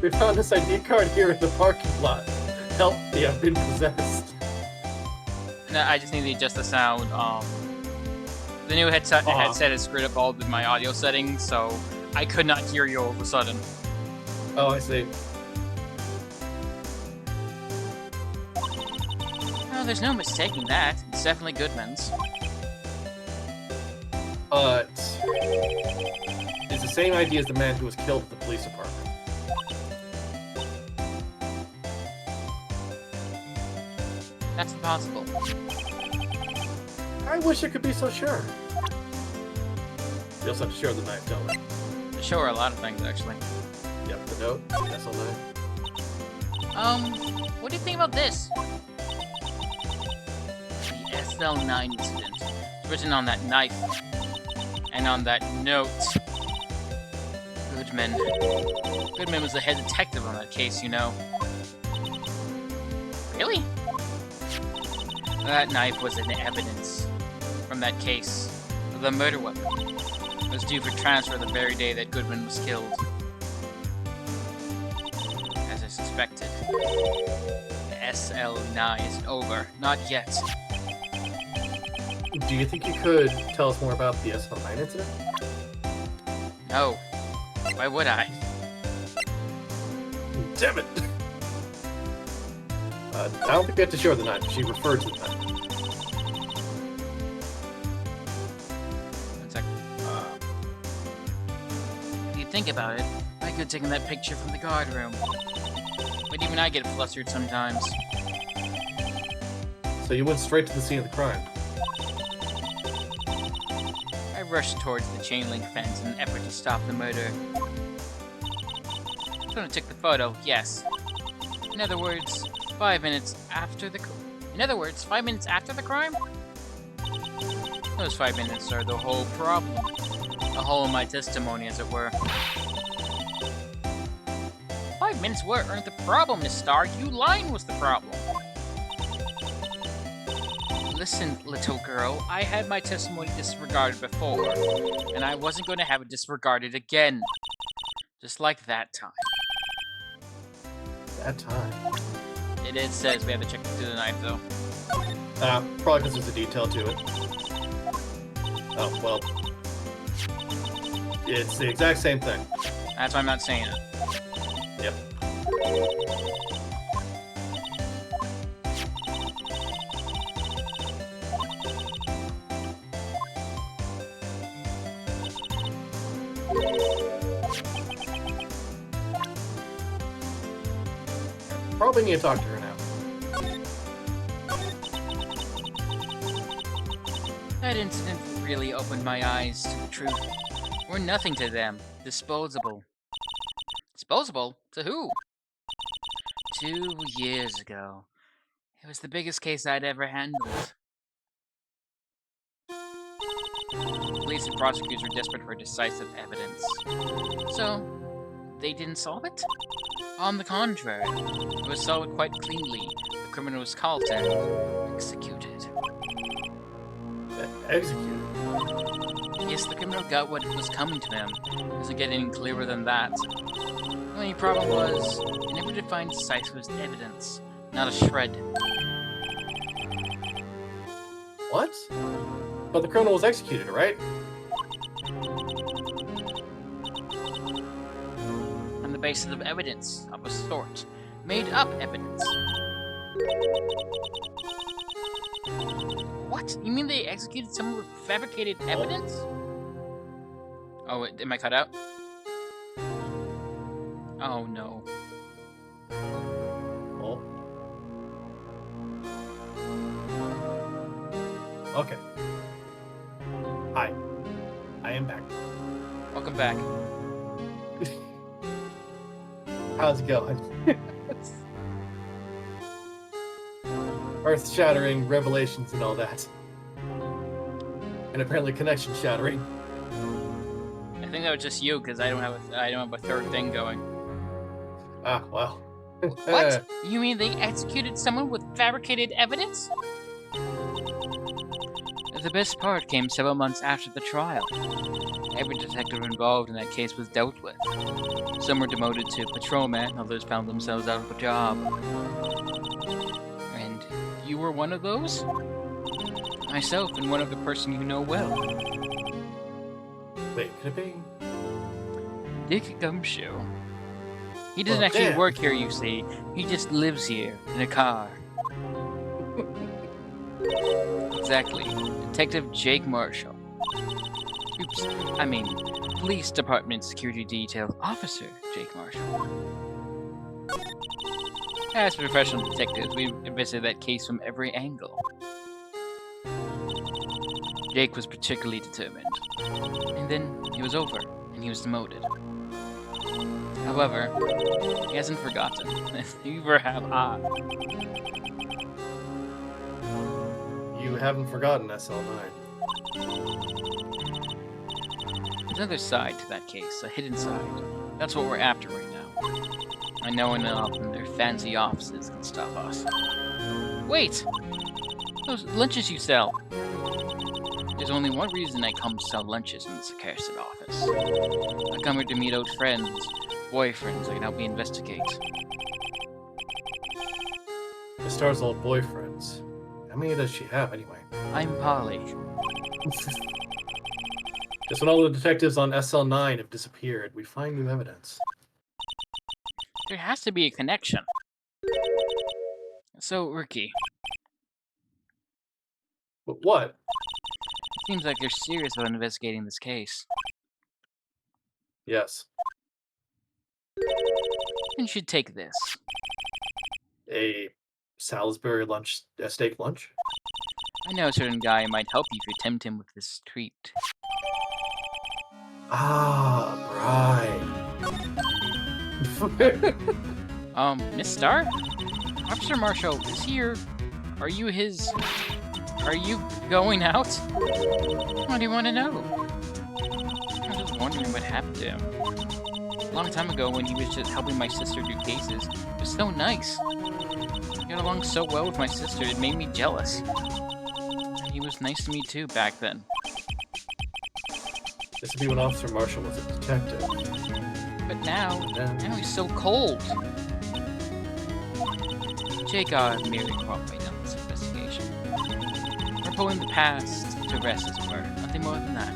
we found this ID card here in the parking lot. Help me, I've been possessed. No, I just need to adjust the sound. The new headset has screwed up all of my audio settings, so I could not hear you all of a sudden. Oh, I see. Oh, there's no mistaking that. It's definitely Goodman's. But it's the same ID as the man who was killed at the police department. That's impossible. I wish I could be so sure. We also have to share the knife, don't we? Sure, a lot of things, actually. Yep, the note, SL9. What do you think about this? The SL9 incident. It's written on that knife. And on that note. Goodman. Goodman was the head detective on that case, you know. Really? That knife was an evidence from that case. The murder weapon. It was due for transfer the very day that Goodman was killed. As I suspected. The SL9 isn't over. Not yet. Do you think you could tell us more about the SL9 incident? No. Why would I? Damn it! I don't think we have to share the knife. She referred to the knife. One sec. If you think about it, I could have taken that picture from the guard room. But even I get flustered sometimes. So you went straight to the scene of the crime. I rushed towards the chain link fence in an effort to stop the murder. When I took the photo, yes. In other words, 5 minutes after the crime? Those 5 minutes are the whole problem. The whole of my testimony, as it were. 5 minutes weren't the problem, Miss Stark. You lying was the problem. Listen, little girl, I had my testimony disregarded before, and I wasn't going to have it disregarded again. Just like that time. That time. It says we have to check through the knife, though. Probably because there's a detail to it. Oh, well. It's the exact same thing. That's why I'm not saying it. Yep. Probably need to talk to her now. That incident really opened my eyes to the truth. We're nothing to them. Disposable. Disposable? To who? 2 years ago. It was the biggest case I'd ever handled. Police and prosecutors were desperate for decisive evidence. So, they didn't solve it? On the contrary, it was solved quite cleanly. The criminal was caught and executed. Executed? Yes, the criminal got what was coming to him. Doesn't get any clearer than that. The only problem was, I never did find decisive evidence. Not a shred. What? But the criminal was executed, right? On the basis of evidence of a sort. Made up evidence. What? You mean they executed someone with fabricated evidence? Oh, wait, am I cut out? Oh no. Oh. Okay. Hi. I am back. Welcome back. How's it going? Earth-shattering revelations and all that. And apparently connection-shattering. I think that was just you, because I don't have a third thing going. Ah, well. What? You mean they executed someone with fabricated evidence? The best part came several months after the trial. Every detective involved in that case was dealt with. Some were demoted to patrolman, others found themselves out of a job. And you were one of those? Myself and one other person you know well. Wait, could it be? Dick Gumshoe. He doesn't Oh, actually damn. work here, you see. He just lives here, in a car. Exactly. Detective Jake Marshall. Oops, I mean, Police Department Security Detail Officer Jake Marshall. As professional detectives, we investigated that case from every angle. Jake was particularly determined. And then it was over, and he was demoted. However, he hasn't forgotten, and neither have I. You haven't forgotten SL9. There's another side to that case, a hidden side. That's what we're after right now. I know enough in their fancy offices can stop us. Wait! Those lunches you sell! There's only one reason I come to sell lunches in this accursed office. I come here to meet old friends, boyfriends that can help me investigate. The star's old boyfriends. How many does she have, anyway? I'm Polly. Just when all the detectives on SL9 have disappeared, we find new evidence. There has to be a connection. So, Ricky, But what? it seems like you're serious about investigating this case. Yes. You should take this. A Salisbury lunch, a steak lunch? I know a certain guy who might help you if you tempt him with this treat. Ah, right. Miss Starr? Officer Marshall is here. Are you going out? What do you want to know? I was just wondering what happened to him. A long time ago when he was just helping my sister do cases, he was so nice. He got along so well with my sister, it made me jealous. And he was nice to me too back then. This would be when Officer Marshall was a detective. But now And he's so cold. Jake merely cooperated on this investigation. We're pulling the past to rest, as it were. Nothing more than that.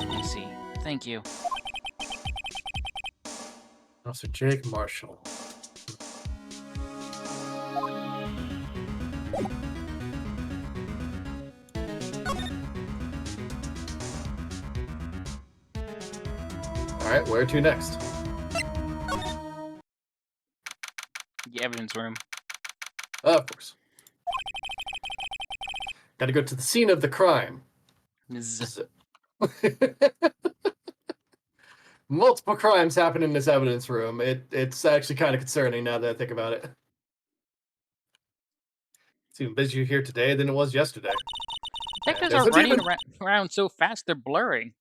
I see. Thank you. Officer Jake Marshall. Alright, where to next? The evidence room. Of course. Gotta go to the scene of the crime. Zzz. Multiple crimes happen in this evidence room. It's actually kind of concerning now that I think about it. It's even busier here today than it was yesterday. Detectives there's are a running demon. around so fast they're blurring.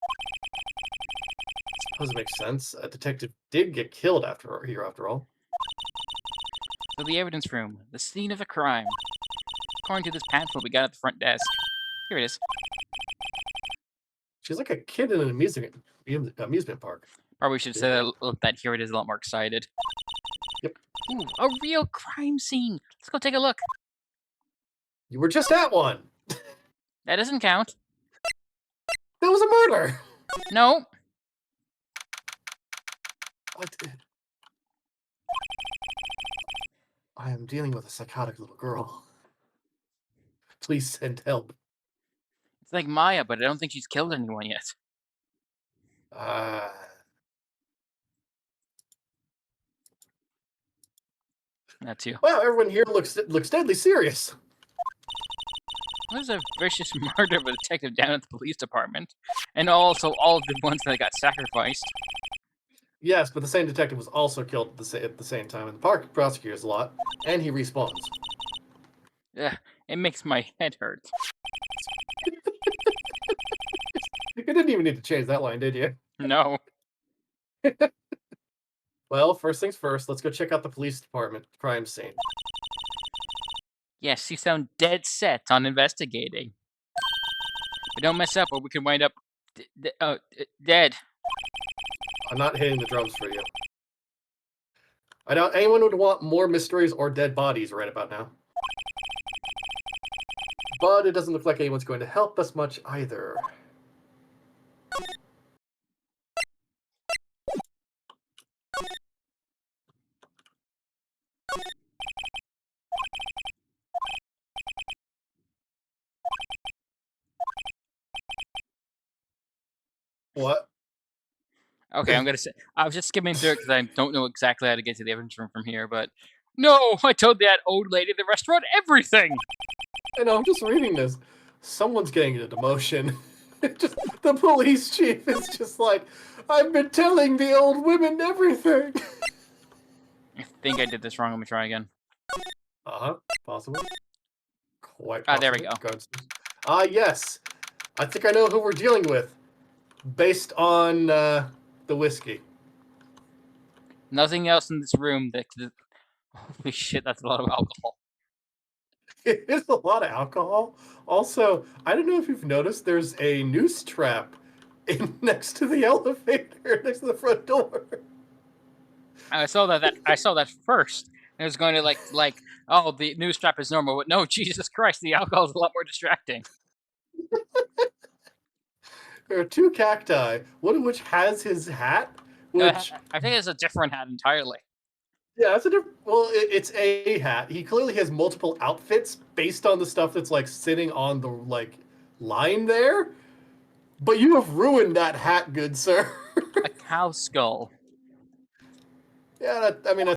Suppose it makes sense. A detective did get killed after all. So the evidence room, the scene of the crime. According to this pamphlet we got at the front desk. Here it is. She's like a kid in an amusement park. Probably should say that here it is a lot more excited. Yep. Ooh, a real crime scene. Let's go take a look. You were just at one. That doesn't count. That was a murder. No. I am dealing with a psychotic little girl. Please send help. It's like Maya, but I don't think she's killed anyone yet. That too. Wow, everyone here looks deadly serious. There's a vicious murder of a detective down at the police department. And also all of the ones that got sacrificed. Yes, but the same detective was also killed at the same time in the park prosecutor's lot, and he respawns. Ugh, it makes my head hurt. You didn't even need to change that line, did you? No. Well, first things first, let's go check out the police department crime scene. Yes, you sound dead set on investigating. But don't mess up or we could wind up dead. I'm not hitting the drums for you. I doubt anyone would want more mysteries or dead bodies right about now. But it doesn't look like anyone's going to help us much either. What? Okay, I'm gonna say I was just skimming through it because I don't know exactly how to get to the evidence room from here. But no, I told that old lady at the restaurant everything. And I'm just reading this. Someone's getting a demotion. Just the police chief is just like, I've been telling the old women everything. I think I did this wrong. Let me try again. Possibly. Quite Ah, there we possibly. go. Yes. I think I know who we're dealing with, based on the whiskey. Nothing else in this room that. Holy shit, that's a lot of alcohol. It is a lot of alcohol. Also, I don't know if you've noticed, there's a noose trap next to the elevator, next to the front door. I saw that. I saw that first. And it was going to oh, the news strap is normal, but no, Jesus Christ, the alcohol is a lot more distracting. There are two cacti, one of which has his hat, which I think it's a different hat entirely. yeah, that's a different. Well, it's a hat. He clearly has multiple outfits based on the stuff that's like sitting on the like line there. But you have ruined that hat, good sir. A cow skull. Yeah, I mean,